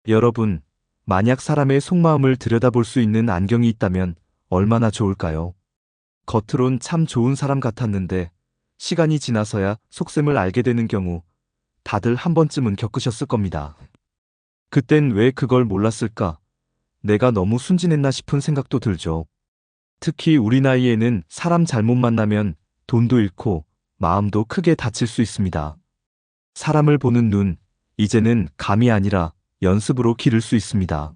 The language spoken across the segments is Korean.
여러분, 만약 사람의 속마음을 들여다볼 수 있는 안경이 있다면 얼마나 좋을까요? 겉으론 참 좋은 사람 같았는데 시간이 지나서야 속셈을 알게 되는 경우 다들 한 번쯤은 겪으셨을 겁니다. 그땐 왜 그걸 몰랐을까? 내가 너무 순진했나 싶은 생각도 들죠. 특히 우리 나이에는 사람 잘못 만나면 돈도 잃고 마음도 크게 다칠 수 있습니다. 사람을 보는 눈, 이제는 감이 아니라 연습으로 기를 수 있습니다.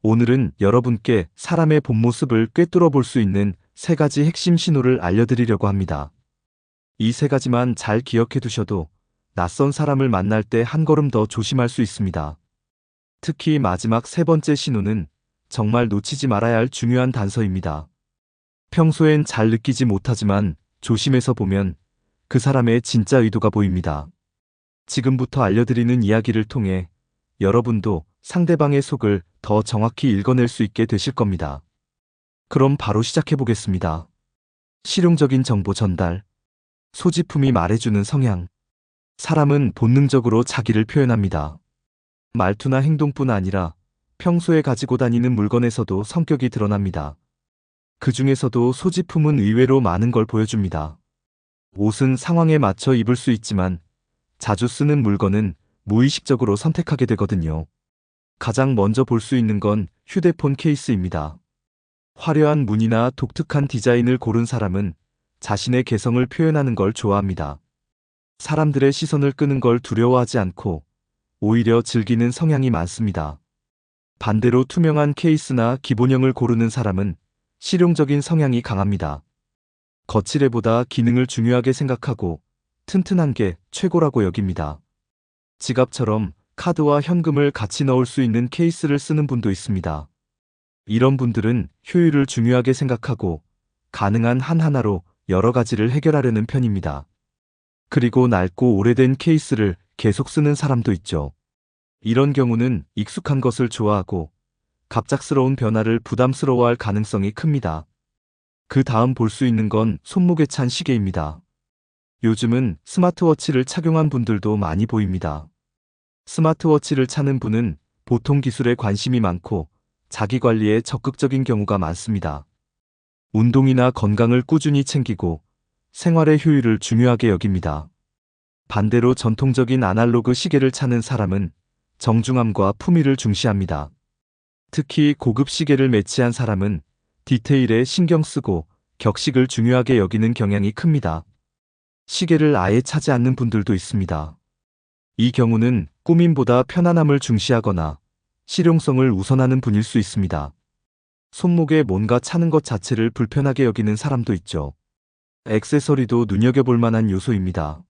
오늘은 여러분께 사람의 본 모습을 꿰뚫어 볼 수 있는 세 가지 핵심 신호를 알려드리려고 합니다. 이 세 가지만 잘 기억해 두셔도 낯선 사람을 만날 때 한 걸음 더 조심할 수 있습니다. 특히 마지막 세 번째 신호는 정말 놓치지 말아야 할 중요한 단서입니다. 평소엔 잘 느끼지 못하지만 조심해서 보면 그 사람의 진짜 의도가 보입니다. 지금부터 알려드리는 이야기를 통해 여러분도 상대방의 속을 더 정확히 읽어낼 수 있게 되실 겁니다. 그럼 바로 시작해 보겠습니다. 실용적인 정보 전달. 소지품이 말해주는 성향. 사람은 본능적으로 자기를 표현합니다. 말투나 행동뿐 아니라 평소에 가지고 다니는 물건에서도 성격이 드러납니다. 그 중에서도 소지품은 의외로 많은 걸 보여줍니다. 옷은 상황에 맞춰 입을 수 있지만 자주 쓰는 물건은 무의식적으로 선택하게 되거든요. 가장 먼저 볼 수 있는 건 휴대폰 케이스입니다. 화려한 무늬나 독특한 디자인을 고른 사람은 자신의 개성을 표현하는 걸 좋아합니다. 사람들의 시선을 끄는 걸 두려워하지 않고 오히려 즐기는 성향이 많습니다. 반대로 투명한 케이스나 기본형을 고르는 사람은 실용적인 성향이 강합니다. 거칠애보다 기능을 중요하게 생각하고 튼튼한 게 최고라고 여깁니다. 지갑처럼 카드와 현금을 같이 넣을 수 있는 케이스를 쓰는 분도 있습니다. 이런 분들은 효율을 중요하게 생각하고 가능한 한 하나로 여러 가지를 해결하려는 편입니다. 그리고 낡고 오래된 케이스를 계속 쓰는 사람도 있죠. 이런 경우는 익숙한 것을 좋아하고 갑작스러운 변화를 부담스러워할 가능성이 큽니다. 그 다음 볼 수 있는 건 손목에 찬 시계입니다. 요즘은 스마트워치를 착용한 분들도 많이 보입니다. 스마트워치를 차는 분은 보통 기술에 관심이 많고 자기 관리에 적극적인 경우가 많습니다. 운동이나 건강을 꾸준히 챙기고 생활의 효율을 중요하게 여깁니다. 반대로 전통적인 아날로그 시계를 차는 사람은 정중함과 품위를 중시합니다. 특히 고급 시계를 매치한 사람은 디테일에 신경 쓰고 격식을 중요하게 여기는 경향이 큽니다. 시계를 아예 차지 않는 분들도 있습니다. 이 경우는 꾸밈보다 편안함을 중시하거나 실용성을 우선하는 분일 수 있습니다. 손목에 뭔가 차는 것 자체를 불편하게 여기는 사람도 있죠. 액세서리도 눈여겨볼 만한 요소입니다.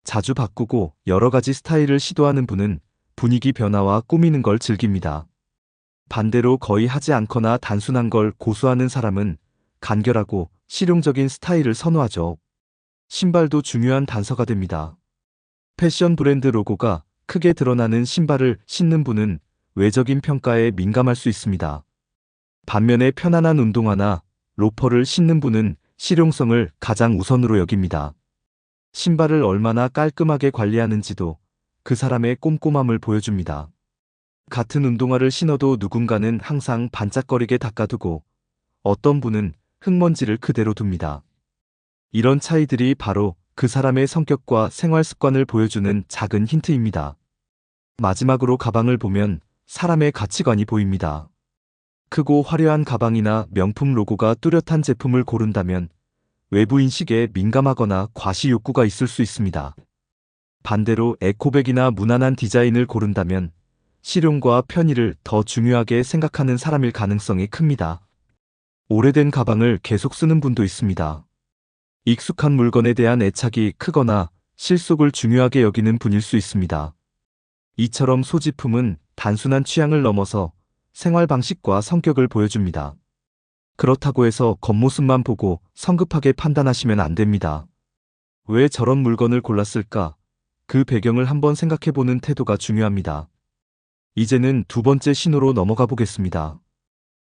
자주 바꾸고 여러 가지 스타일을 시도하는 분은 분위기 변화와 꾸미는 걸 즐깁니다. 반대로 거의 하지 않거나 단순한 걸 고수하는 사람은 간결하고 실용적인 스타일을 선호하죠. 신발도 중요한 단서가 됩니다. 패션 브랜드 로고가 크게 드러나는 신발을 신는 분은 외적인 평가에 민감할 수 있습니다. 반면에 편안한 운동화나 로퍼를 신는 분은 실용성을 가장 우선으로 여깁니다. 신발을 얼마나 깔끔하게 관리하는지도 그 사람의 꼼꼼함을 보여줍니다. 같은 운동화를 신어도 누군가는 항상 반짝거리게 닦아두고 어떤 분은 흙먼지를 그대로 둡니다. 이런 차이들이 바로 그 사람의 성격과 생활 습관을 보여주는 작은 힌트입니다. 마지막으로 가방을 보면 사람의 가치관이 보입니다. 크고 화려한 가방이나 명품 로고가 뚜렷한 제품을 고른다면 외부 인식에 민감하거나 과시 욕구가 있을 수 있습니다. 반대로 에코백이나 무난한 디자인을 고른다면 실용과 편의를 더 중요하게 생각하는 사람일 가능성이 큽니다. 오래된 가방을 계속 쓰는 분도 있습니다. 익숙한 물건에 대한 애착이 크거나 실속을 중요하게 여기는 분일 수 있습니다. 이처럼 소지품은 단순한 취향을 넘어서 생활 방식과 성격을 보여줍니다. 그렇다고 해서 겉모습만 보고 성급하게 판단하시면 안 됩니다. 왜 저런 물건을 골랐을까? 그 배경을 한번 생각해보는 태도가 중요합니다. 이제는 두 번째 신호로 넘어가 보겠습니다.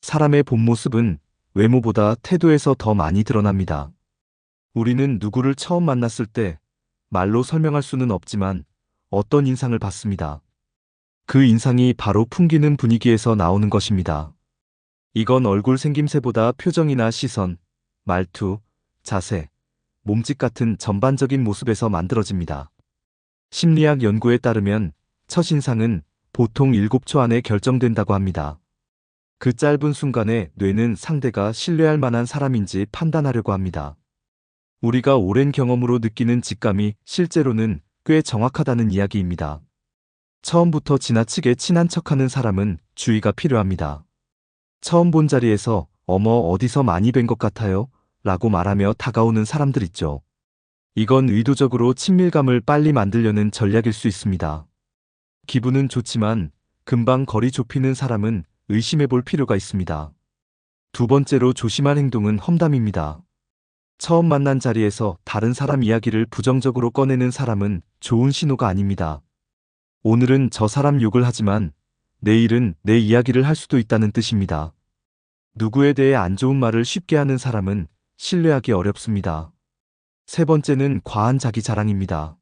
사람의 본 모습은 외모보다 태도에서 더 많이 드러납니다. 우리는 누구를 처음 만났을 때 말로 설명할 수는 없지만 어떤 인상을 받습니다. 그 인상이 바로 풍기는 분위기에서 나오는 것입니다. 이건 얼굴 생김새보다 표정이나 시선, 말투, 자세, 몸짓 같은 전반적인 모습에서 만들어집니다. 심리학 연구에 따르면 첫인상은 보통 7초 안에 결정된다고 합니다. 그 짧은 순간에 뇌는 상대가 신뢰할 만한 사람인지 판단하려고 합니다. 우리가 오랜 경험으로 느끼는 직감이 실제로는 꽤 정확하다는 이야기입니다. 처음부터 지나치게 친한 척하는 사람은 주의가 필요합니다. 처음 본 자리에서 어머 어디서 많이 뵌 것 같아요 라고 말하며 다가오는 사람들 있죠. 이건 의도적으로 친밀감을 빨리 만들려는 전략일 수 있습니다. 기분은 좋지만 금방 거리 좁히는 사람은 의심해 볼 필요가 있습니다. 두 번째로 조심할 행동은 험담입니다. 처음 만난 자리에서 다른 사람 이야기를 부정적으로 꺼내는 사람은 좋은 신호가 아닙니다. 오늘은 저 사람 욕을 하지만 내일은 내 이야기를 할 수도 있다는 뜻입니다. 누구에 대해 안 좋은 말을 쉽게 하는 사람은 신뢰하기 어렵습니다. 세 번째는 과한 자기 자랑입니다.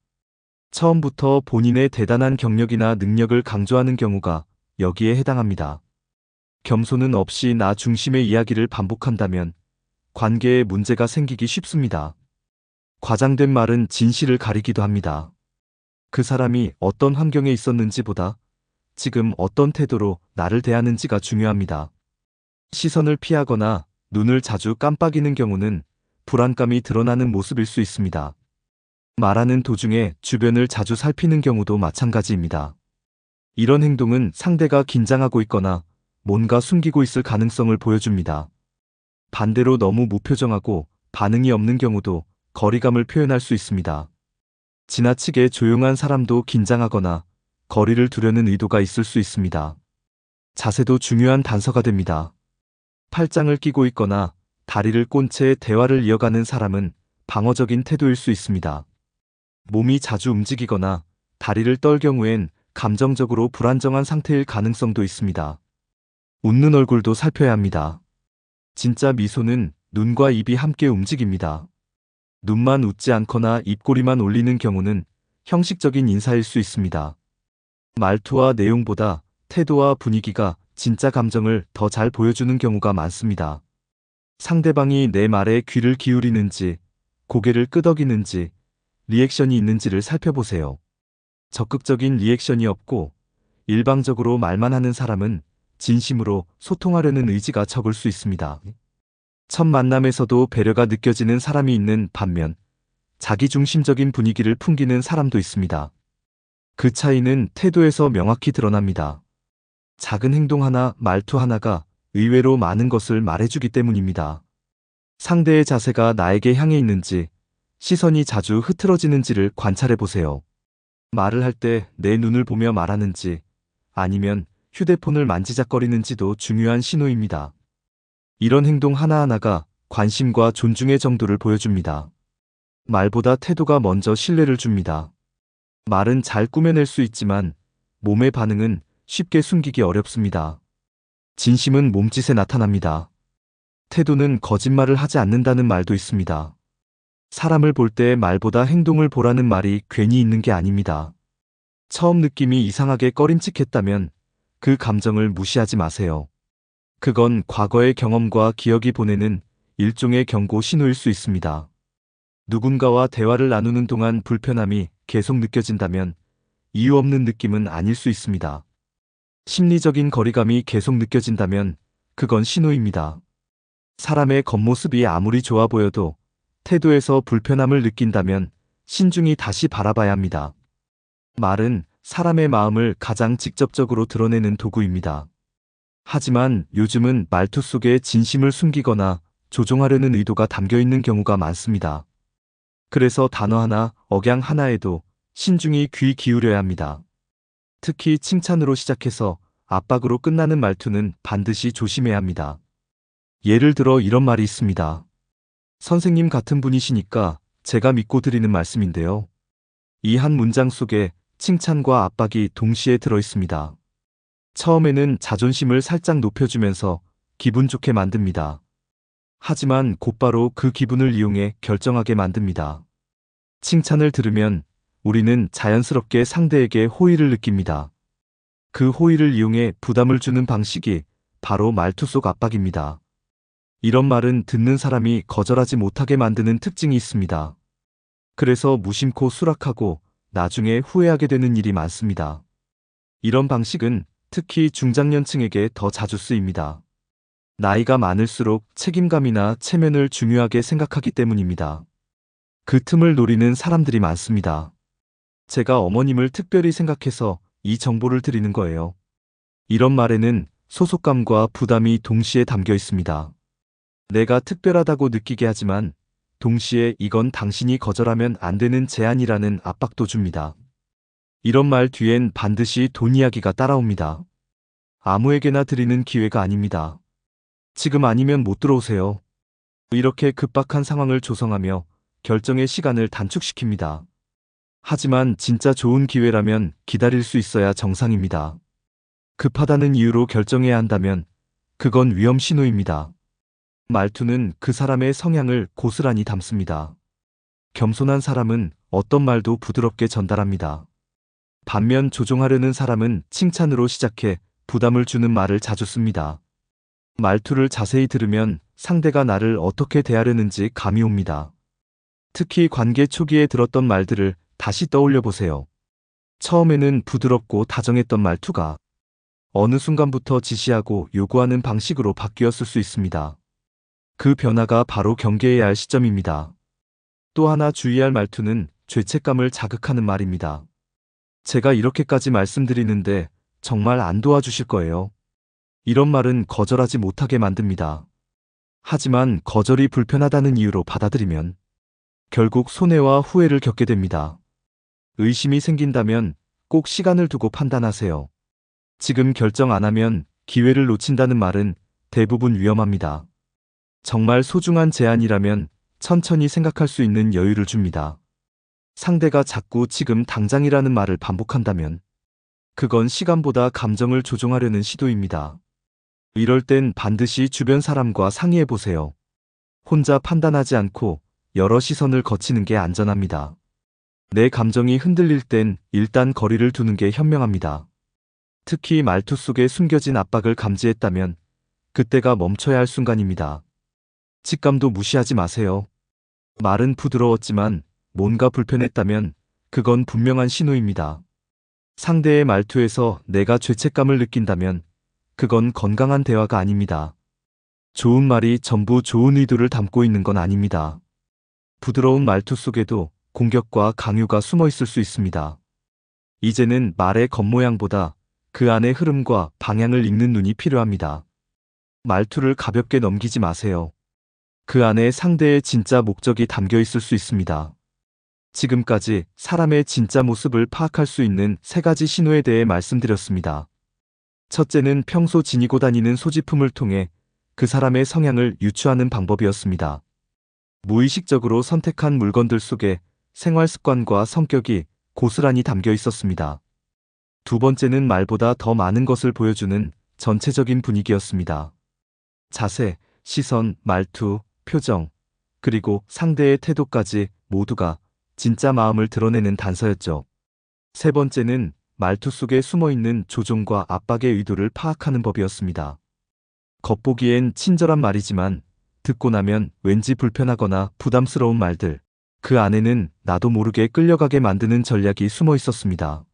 처음부터 본인의 대단한 경력이나 능력을 강조하는 경우가 여기에 해당합니다. 겸손은 없이 나 중심의 이야기를 반복한다면 관계에 문제가 생기기 쉽습니다. 과장된 말은 진실을 가리기도 합니다. 그 사람이 어떤 환경에 있었는지보다 지금 어떤 태도로 나를 대하는지가 중요합니다. 시선을 피하거나 눈을 자주 깜빡이는 경우는 불안감이 드러나는 모습일 수 있습니다. 말하는 도중에 주변을 자주 살피는 경우도 마찬가지입니다. 이런 행동은 상대가 긴장하고 있거나 뭔가 숨기고 있을 가능성을 보여줍니다. 반대로 너무 무표정하고 반응이 없는 경우도 거리감을 표현할 수 있습니다. 지나치게 조용한 사람도 긴장하거나 거리를 두려는 의도가 있을 수 있습니다. 자세도 중요한 단서가 됩니다. 팔짱을 끼고 있거나 다리를 꼰 채 대화를 이어가는 사람은 방어적인 태도일 수 있습니다. 몸이 자주 움직이거나 다리를 떨 경우엔 감정적으로 불안정한 상태일 가능성도 있습니다. 웃는 얼굴도 살펴야 합니다. 진짜 미소는 눈과 입이 함께 움직입니다. 눈만 웃지 않거나 입꼬리만 올리는 경우는 형식적인 인사일 수 있습니다. 말투와 내용보다 태도와 분위기가 진짜 감정을 더 잘 보여주는 경우가 많습니다. 상대방이 내 말에 귀를 기울이는지, 고개를 끄덕이는지, 리액션이 있는지를 살펴보세요. 적극적인 리액션이 없고 일방적으로 말만 하는 사람은 진심으로 소통하려는 의지가 적을 수 있습니다. 첫 만남에서도 배려가 느껴지는 사람이 있는 반면 자기중심적인 분위기를 풍기는 사람도 있습니다. 그 차이는 태도에서 명확히 드러납니다. 작은 행동 하나, 말투 하나가 의외로 많은 것을 말해주기 때문입니다. 상대의 자세가 나에게 향해 있는지, 시선이 자주 흐트러지는지를 관찰해 보세요. 말을 할 때 내 눈을 보며 말하는지, 아니면 휴대폰을 만지작거리는지도 중요한 신호입니다. 이런 행동 하나하나가 관심과 존중의 정도를 보여줍니다. 말보다 태도가 먼저 신뢰를 줍니다. 말은 잘 꾸며낼 수 있지만 몸의 반응은 쉽게 숨기기 어렵습니다. 진심은 몸짓에 나타납니다. 태도는 거짓말을 하지 않는다는 말도 있습니다. 사람을 볼 때 말보다 행동을 보라는 말이 괜히 있는 게 아닙니다. 처음 느낌이 이상하게 꺼림칙했다면 그 감정을 무시하지 마세요. 그건 과거의 경험과 기억이 보내는 일종의 경고 신호일 수 있습니다. 누군가와 대화를 나누는 동안 불편함이 계속 느껴진다면 이유 없는 느낌은 아닐 수 있습니다. 심리적인 거리감이 계속 느껴진다면 그건 신호입니다. 사람의 겉모습이 아무리 좋아 보여도 태도에서 불편함을 느낀다면 신중히 다시 바라봐야 합니다. 말은 사람의 마음을 가장 직접적으로 드러내는 도구입니다. 하지만 요즘은 말투 속에 진심을 숨기거나 조종하려는 의도가 담겨 있는 경우가 많습니다. 그래서 단어 하나, 억양 하나에도 신중히 귀 기울여야 합니다. 특히 칭찬으로 시작해서 압박으로 끝나는 말투는 반드시 조심해야 합니다. 예를 들어 이런 말이 있습니다. 선생님 같은 분이시니까 제가 믿고 드리는 말씀인데요. 이 한 문장 속에 칭찬과 압박이 동시에 들어 있습니다. 처음에는 자존심을 살짝 높여주면서 기분 좋게 만듭니다. 하지만 곧바로 그 기분을 이용해 결정하게 만듭니다. 칭찬을 들으면 우리는 자연스럽게 상대에게 호의를 느낍니다. 그 호의를 이용해 부담을 주는 방식이 바로 말투 속 압박입니다. 이런 말은 듣는 사람이 거절하지 못하게 만드는 특징이 있습니다. 그래서 무심코 수락하고 나중에 후회하게 되는 일이 많습니다. 이런 방식은 특히 중장년층에게 더 자주 쓰입니다. 나이가 많을수록 책임감이나 체면을 중요하게 생각하기 때문입니다. 그 틈을 노리는 사람들이 많습니다. 제가 어머님을 특별히 생각해서 이 정보를 드리는 거예요. 이런 말에는 소속감과 부담이 동시에 담겨 있습니다. 내가 특별하다고 느끼게 하지만 동시에 이건 당신이 거절하면 안 되는 제안이라는 압박도 줍니다. 이런 말 뒤엔 반드시 돈 이야기가 따라옵니다. 아무에게나 드리는 기회가 아닙니다. 지금 아니면 못 들어오세요. 이렇게 급박한 상황을 조성하며 결정의 시간을 단축시킵니다. 하지만 진짜 좋은 기회라면 기다릴 수 있어야 정상입니다. 급하다는 이유로 결정해야 한다면 그건 위험 신호입니다. 말투는 그 사람의 성향을 고스란히 담습니다. 겸손한 사람은 어떤 말도 부드럽게 전달합니다. 반면 조종하려는 사람은 칭찬으로 시작해 부담을 주는 말을 자주 씁니다. 말투를 자세히 들으면 상대가 나를 어떻게 대하려는지 감이 옵니다. 특히 관계 초기에 들었던 말들을 다시 떠올려 보세요. 처음에는 부드럽고 다정했던 말투가 어느 순간부터 지시하고 요구하는 방식으로 바뀌었을 수 있습니다. 그 변화가 바로 경계해야 할 시점입니다. 또 하나 주의할 말투는 죄책감을 자극하는 말입니다. 제가 이렇게까지 말씀드리는데 정말 안 도와주실 거예요. 이런 말은 거절하지 못하게 만듭니다. 하지만 거절이 불편하다는 이유로 받아들이면 결국 손해와 후회를 겪게 됩니다. 의심이 생긴다면 꼭 시간을 두고 판단하세요. 지금 결정 안 하면 기회를 놓친다는 말은 대부분 위험합니다. 정말 소중한 제안이라면 천천히 생각할 수 있는 여유를 줍니다. 상대가 자꾸 지금 당장이라는 말을 반복한다면 그건 시간보다 감정을 조종하려는 시도입니다. 이럴 땐 반드시 주변 사람과 상의해 보세요. 혼자 판단하지 않고 여러 시선을 거치는 게 안전합니다. 내 감정이 흔들릴 땐 일단 거리를 두는 게 현명합니다. 특히 말투 속에 숨겨진 압박을 감지했다면 그때가 멈춰야 할 순간입니다. 직감도 무시하지 마세요. 말은 부드러웠지만 뭔가 불편했다면 그건 분명한 신호입니다. 상대의 말투에서 내가 죄책감을 느낀다면 그건 건강한 대화가 아닙니다. 좋은 말이 전부 좋은 의도를 담고 있는 건 아닙니다. 부드러운 말투 속에도 공격과 강요가 숨어 있을 수 있습니다. 이제는 말의 겉모양보다 그 안의 흐름과 방향을 읽는 눈이 필요합니다. 말투를 가볍게 넘기지 마세요. 그 안에 상대의 진짜 목적이 담겨 있을 수 있습니다. 지금까지 사람의 진짜 모습을 파악할 수 있는 3가지 신호에 대해 말씀드렸습니다. 첫째는 평소 지니고 다니는 소지품을 통해 그 사람의 성향을 유추하는 방법이었습니다. 무의식적으로 선택한 물건들 속에 생활 습관과 성격이 고스란히 담겨 있었습니다. 두 번째는 말보다 더 많은 것을 보여주는 전체적인 분위기였습니다. 자세, 시선, 말투, 표정, 그리고 상대의 태도까지 모두가 진짜 마음을 드러내는 단서였죠. 세 번째는 말투 속에 숨어있는 조종과 압박의 의도를 파악하는 법이었습니다. 겉보기엔 친절한 말이지만 듣고 나면 왠지 불편하거나 부담스러운 말들, 그 안에는 나도 모르게 끌려가게 만드는 전략이 숨어 있었습니다.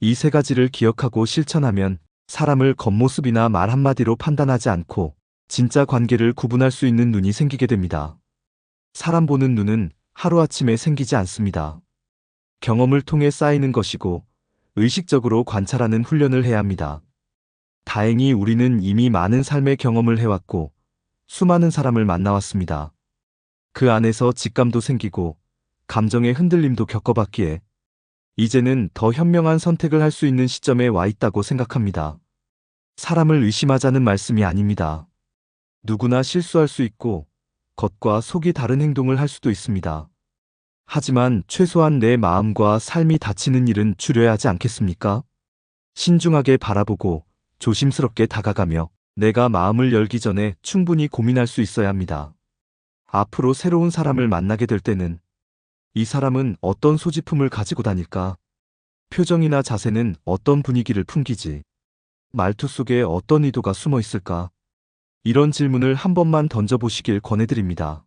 이 3가지를 기억하고 실천하면 사람을 겉모습이나 말 한마디로 판단하지 않고 진짜 관계를 구분할 수 있는 눈이 생기게 됩니다. 사람 보는 눈은 하루아침에 생기지 않습니다. 경험을 통해 쌓이는 것이고 의식적으로 관찰하는 훈련을 해야 합니다. 다행히 우리는 이미 많은 삶의 경험을 해왔고 수많은 사람을 만나왔습니다. 그 안에서 직감도 생기고 감정의 흔들림도 겪어봤기에 이제는 더 현명한 선택을 할 수 있는 시점에 와 있다고 생각합니다. 사람을 의심하자는 말씀이 아닙니다. 누구나 실수할 수 있고 겉과 속이 다른 행동을 할 수도 있습니다. 하지만 최소한 내 마음과 삶이 다치는 일은 줄여야 하지 않겠습니까? 신중하게 바라보고 조심스럽게 다가가며 내가 마음을 열기 전에 충분히 고민할 수 있어야 합니다. 앞으로 새로운 사람을 만나게 될 때는 이 사람은 어떤 소지품을 가지고 다닐까? 표정이나 자세는 어떤 분위기를 풍기지? 말투 속에 어떤 의도가 숨어 있을까? 이런 질문을 한 번만 던져보시길 권해드립니다.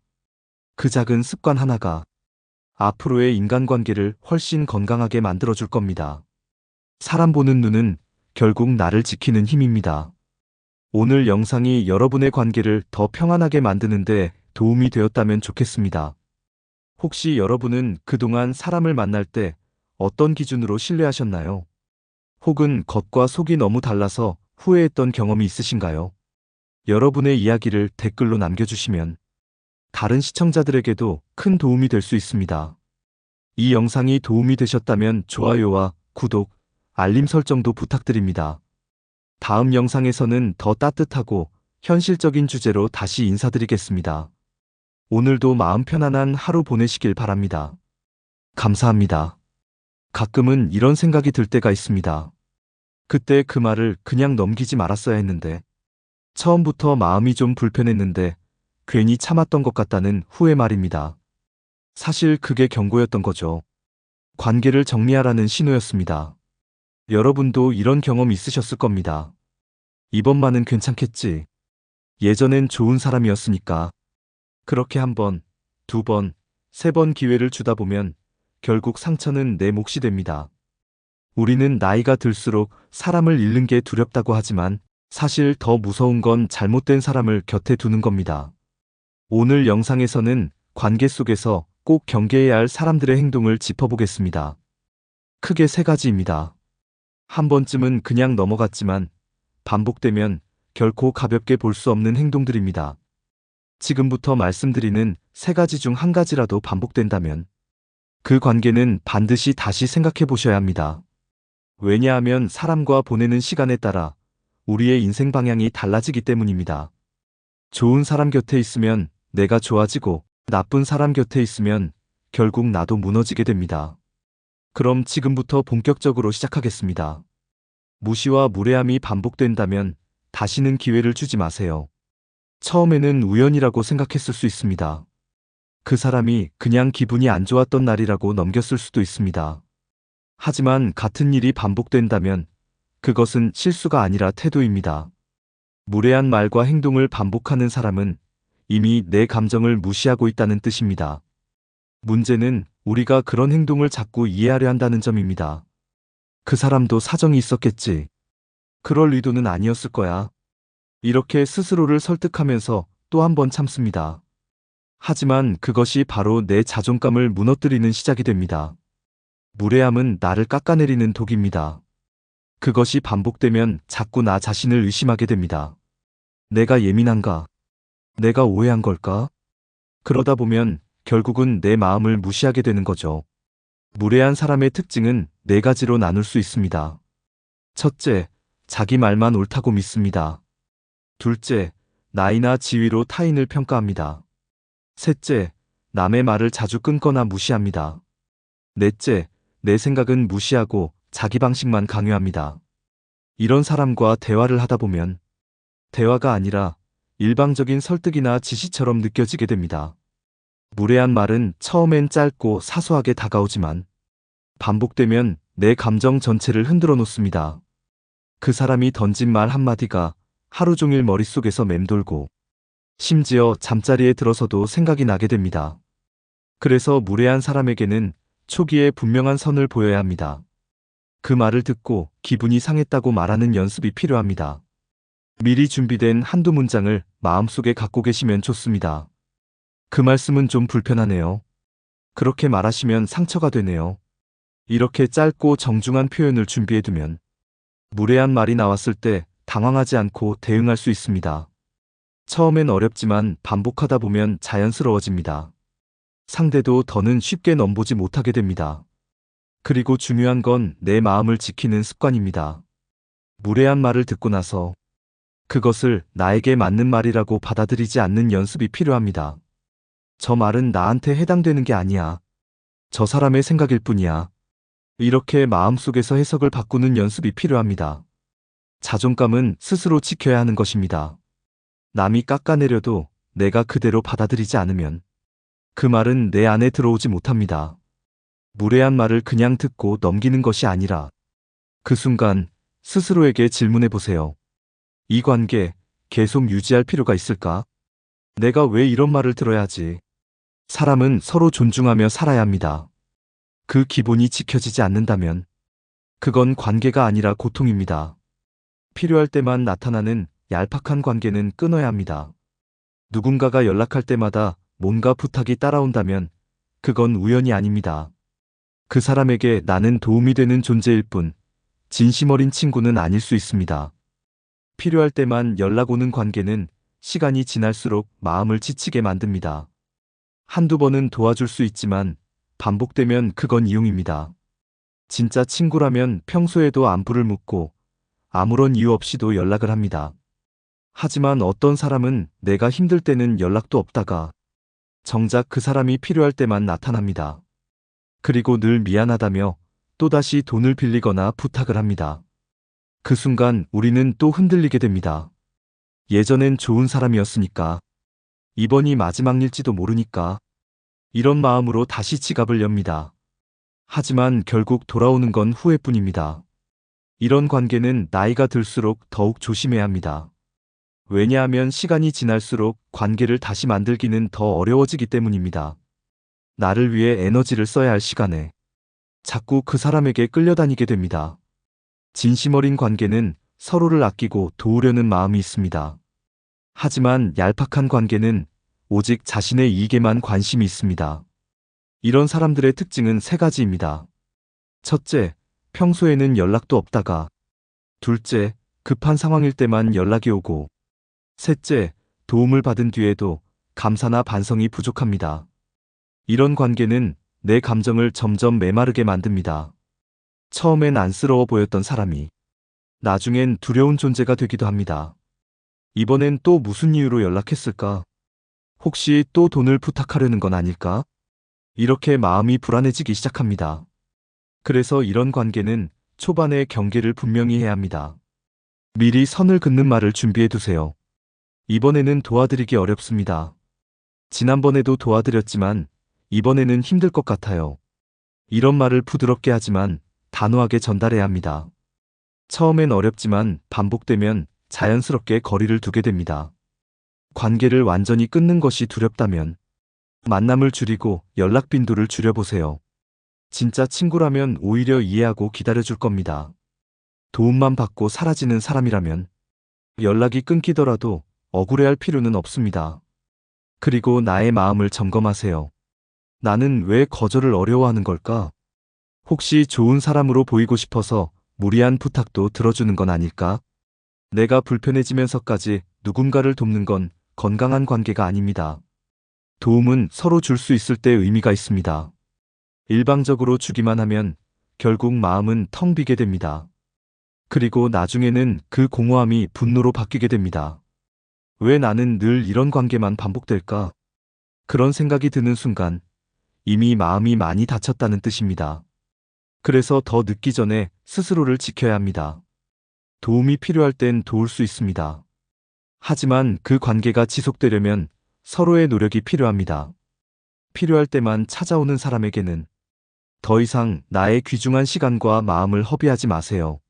그 작은 습관 하나가 앞으로의 인간관계를 훨씬 건강하게 만들어줄 겁니다. 사람 보는 눈은 결국 나를 지키는 힘입니다. 오늘 영상이 여러분의 관계를 더 평안하게 만드는데 도움이 되었다면 좋겠습니다. 혹시 여러분은 그동안 사람을 만날 때 어떤 기준으로 신뢰하셨나요? 혹은 겉과 속이 너무 달라서 후회했던 경험이 있으신가요? 여러분의 이야기를 댓글로 남겨주시면 다른 시청자들에게도 큰 도움이 될 수 있습니다. 이 영상이 도움이 되셨다면 좋아요와 구독, 알림 설정도 부탁드립니다. 다음 영상에서는 더 따뜻하고 현실적인 주제로 다시 인사드리겠습니다. 오늘도 마음 편안한 하루 보내시길 바랍니다. 감사합니다. 가끔은 이런 생각이 들 때가 있습니다. 그때 그 말을 그냥 넘기지 말았어야 했는데, 처음부터 마음이 좀 불편했는데 괜히 참았던 것 같다는 후회 말입니다. 사실 그게 경고였던 거죠. 관계를 정리하라는 신호였습니다. 여러분도 이런 경험 있으셨을 겁니다. 이번만은 괜찮겠지. 예전엔 좋은 사람이었으니까. 그렇게 한 번, 두 번, 세 번 기회를 주다 보면 결국 상처는 내 몫이 됩니다. 우리는 나이가 들수록 사람을 잃는 게 두렵다고 하지만 사실 더 무서운 건 잘못된 사람을 곁에 두는 겁니다. 오늘 영상에서는 관계 속에서 꼭 경계해야 할 사람들의 행동을 짚어보겠습니다. 크게 세 가지입니다. 한 번쯤은 그냥 넘어갔지만 반복되면 결코 가볍게 볼 수 없는 행동들입니다. 지금부터 말씀드리는 세 가지 중 한 가지라도 반복된다면 그 관계는 반드시 다시 생각해 보셔야 합니다. 왜냐하면 사람과 보내는 시간에 따라 우리의 인생 방향이 달라지기 때문입니다. 좋은 사람 곁에 있으면 내가 좋아지고 나쁜 사람 곁에 있으면 결국 나도 무너지게 됩니다. 그럼 지금부터 본격적으로 시작하겠습니다. 무시와 무례함이 반복된다면 다시는 기회를 주지 마세요. 처음에는 우연이라고 생각했을 수 있습니다. 그 사람이 그냥 기분이 안 좋았던 날이라고 넘겼을 수도 있습니다. 하지만 같은 일이 반복된다면 그것은 실수가 아니라 태도입니다. 무례한 말과 행동을 반복하는 사람은 이미 내 감정을 무시하고 있다는 뜻입니다. 문제는 우리가 그런 행동을 자꾸 이해하려 한다는 점입니다. 그 사람도 사정이 있었겠지. 그럴 의도는 아니었을 거야. 이렇게 스스로를 설득하면서 또 한 번 참습니다. 하지만 그것이 바로 내 자존감을 무너뜨리는 시작이 됩니다. 무례함은 나를 깎아내리는 독입니다. 그것이 반복되면 자꾸 나 자신을 의심하게 됩니다. 내가 예민한가? 내가 오해한 걸까? 그러다 보면 결국은 내 마음을 무시하게 되는 거죠. 무례한 사람의 특징은 네 가지로 나눌 수 있습니다. 첫째, 자기 말만 옳다고 믿습니다. 둘째, 나이나 지위로 타인을 평가합니다. 셋째, 남의 말을 자주 끊거나 무시합니다. 넷째, 내 생각은 무시하고 자기 방식만 강요합니다. 이런 사람과 대화를 하다 보면 대화가 아니라 일방적인 설득이나 지시처럼 느껴지게 됩니다. 무례한 말은 처음엔 짧고 사소하게 다가오지만 반복되면 내 감정 전체를 흔들어 놓습니다. 그 사람이 던진 말 한마디가 하루 종일 머릿속에서 맴돌고 심지어 잠자리에 들어서도 생각이 나게 됩니다. 그래서 무례한 사람에게는 초기에 분명한 선을 보여야 합니다. 그 말을 듣고 기분이 상했다고 말하는 연습이 필요합니다. 미리 준비된 한두 문장을 마음속에 갖고 계시면 좋습니다. 그 말씀은 좀 불편하네요. 그렇게 말하시면 상처가 되네요. 이렇게 짧고 정중한 표현을 준비해두면 무례한 말이 나왔을 때 당황하지 않고 대응할 수 있습니다. 처음엔 어렵지만 반복하다 보면 자연스러워집니다. 상대도 더는 쉽게 넘보지 못하게 됩니다. 그리고 중요한 건 내 마음을 지키는 습관입니다. 무례한 말을 듣고 나서 그것을 나에게 맞는 말이라고 받아들이지 않는 연습이 필요합니다. 저 말은 나한테 해당되는 게 아니야. 저 사람의 생각일 뿐이야. 이렇게 마음속에서 해석을 바꾸는 연습이 필요합니다. 자존감은 스스로 지켜야 하는 것입니다. 남이 깎아내려도 내가 그대로 받아들이지 않으면 그 말은 내 안에 들어오지 못합니다. 무례한 말을 그냥 듣고 넘기는 것이 아니라 그 순간 스스로에게 질문해 보세요. 이 관계 계속 유지할 필요가 있을까? 내가 왜 이런 말을 들어야 하지? 사람은 서로 존중하며 살아야 합니다. 그 기본이 지켜지지 않는다면 그건 관계가 아니라 고통입니다. 필요할 때만 나타나는 얄팍한 관계는 끊어야 합니다. 누군가가 연락할 때마다 뭔가 부탁이 따라온다면 그건 우연이 아닙니다. 그 사람에게 나는 도움이 되는 존재일 뿐 진심 어린 친구는 아닐 수 있습니다. 필요할 때만 연락 오는 관계는 시간이 지날수록 마음을 지치게 만듭니다. 한두 번은 도와줄 수 있지만 반복되면 그건 이용입니다. 진짜 친구라면 평소에도 안부를 묻고 아무런 이유 없이도 연락을 합니다. 하지만 어떤 사람은 내가 힘들 때는 연락도 없다가 정작 그 사람이 필요할 때만 나타납니다. 그리고 늘 미안하다며 또다시 돈을 빌리거나 부탁을 합니다. 그 순간 우리는 또 흔들리게 됩니다. 예전엔 좋은 사람이었으니까, 이번이 마지막일지도 모르니까, 이런 마음으로 다시 지갑을 엽니다. 하지만 결국 돌아오는 건 후회뿐입니다. 이런 관계는 나이가 들수록 더욱 조심해야 합니다. 왜냐하면 시간이 지날수록 관계를 다시 만들기는 더 어려워지기 때문입니다. 나를 위해 에너지를 써야 할 시간에 자꾸 그 사람에게 끌려다니게 됩니다. 진심 어린 관계는 서로를 아끼고 도우려는 마음이 있습니다. 하지만 얄팍한 관계는 오직 자신의 이익에만 관심이 있습니다. 이런 사람들의 특징은 세 가지입니다. 첫째, 평소에는 연락도 없다가, 둘째, 급한 상황일 때만 연락이 오고, 셋째, 도움을 받은 뒤에도 감사나 반성이 부족합니다. 이런 관계는 내 감정을 점점 메마르게 만듭니다. 처음엔 안쓰러워 보였던 사람이 나중엔 두려운 존재가 되기도 합니다. 이번엔 또 무슨 이유로 연락했을까? 혹시 또 돈을 부탁하려는 건 아닐까? 이렇게 마음이 불안해지기 시작합니다. 그래서 이런 관계는 초반에 경계를 분명히 해야 합니다. 미리 선을 긋는 말을 준비해 두세요. 이번에는 도와드리기 어렵습니다. 지난번에도 도와드렸지만 이번에는 힘들 것 같아요. 이런 말을 부드럽게 하지만 단호하게 전달해야 합니다. 처음엔 어렵지만 반복되면 자연스럽게 거리를 두게 됩니다. 관계를 완전히 끊는 것이 두렵다면 만남을 줄이고 연락 빈도를 줄여보세요. 진짜 친구라면 오히려 이해하고 기다려줄 겁니다. 도움만 받고 사라지는 사람이라면 연락이 끊기더라도 억울해할 필요는 없습니다. 그리고 나의 마음을 점검하세요. 나는 왜 거절을 어려워하는 걸까? 혹시 좋은 사람으로 보이고 싶어서 무리한 부탁도 들어주는 건 아닐까? 내가 불편해지면서까지 누군가를 돕는 건 건강한 관계가 아닙니다. 도움은 서로 줄 수 있을 때 의미가 있습니다. 일방적으로 주기만 하면 결국 마음은 텅 비게 됩니다. 그리고 나중에는 그 공허함이 분노로 바뀌게 됩니다. 왜 나는 늘 이런 관계만 반복될까? 그런 생각이 드는 순간 이미 마음이 많이 다쳤다는 뜻입니다. 그래서 더 늦기 전에 스스로를 지켜야 합니다. 도움이 필요할 땐 도울 수 있습니다. 하지만 그 관계가 지속되려면 서로의 노력이 필요합니다. 필요할 때만 찾아오는 사람에게는 더 이상 나의 귀중한 시간과 마음을 허비하지 마세요.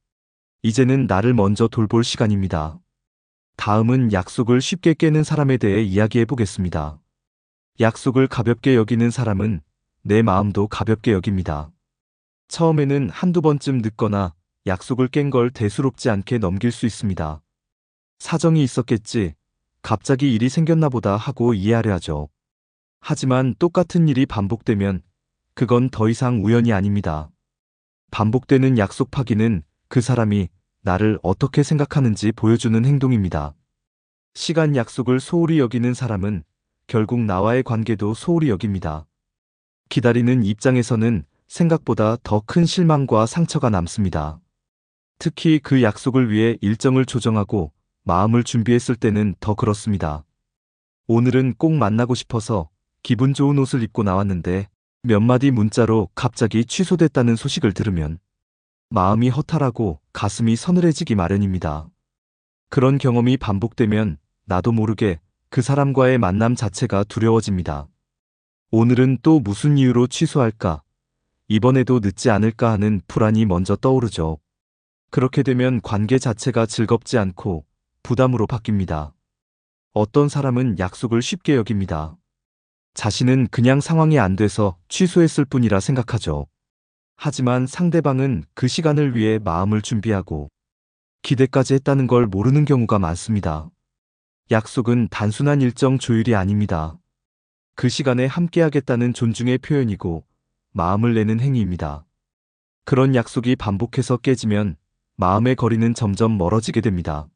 이제는 나를 먼저 돌볼 시간입니다. 다음은 약속을 쉽게 깨는 사람에 대해 이야기해 보겠습니다. 약속을 가볍게 여기는 사람은 내 마음도 가볍게 여깁니다. 처음에는 한두 번쯤 늦거나 약속을 깬 걸 대수롭지 않게 넘길 수 있습니다. 사정이 있었겠지, 갑자기 일이 생겼나 보다 하고 이해하려 하죠. 하지만 똑같은 일이 반복되면 그건 더 이상 우연이 아닙니다. 반복되는 약속 파기는 그 사람이 나를 어떻게 생각하는지 보여주는 행동입니다. 시간 약속을 소홀히 여기는 사람은 결국 나와의 관계도 소홀히 여깁니다. 기다리는 입장에서는 생각보다 더 큰 실망과 상처가 남습니다. 특히 그 약속을 위해 일정을 조정하고 마음을 준비했을 때는 더 그렇습니다. 오늘은 꼭 만나고 싶어서 기분 좋은 옷을 입고 나왔는데 몇 마디 문자로 갑자기 취소됐다는 소식을 들으면 마음이 허탈하고 가슴이 서늘해지기 마련입니다. 그런 경험이 반복되면 나도 모르게 그 사람과의 만남 자체가 두려워집니다. 오늘은 또 무슨 이유로 취소할까? 이번에도 늦지 않을까 하는 불안이 먼저 떠오르죠. 그렇게 되면 관계 자체가 즐겁지 않고 부담으로 바뀝니다. 어떤 사람은 약속을 쉽게 여깁니다. 자신은 그냥 상황이 안 돼서 취소했을 뿐이라 생각하죠. 하지만 상대방은 그 시간을 위해 마음을 준비하고 기대까지 했다는 걸 모르는 경우가 많습니다. 약속은 단순한 일정 조율이 아닙니다. 그 시간에 함께하겠다는 존중의 표현이고 마음을 내는 행위입니다. 그런 약속이 반복해서 깨지면 마음의 거리는 점점 멀어지게 됩니다.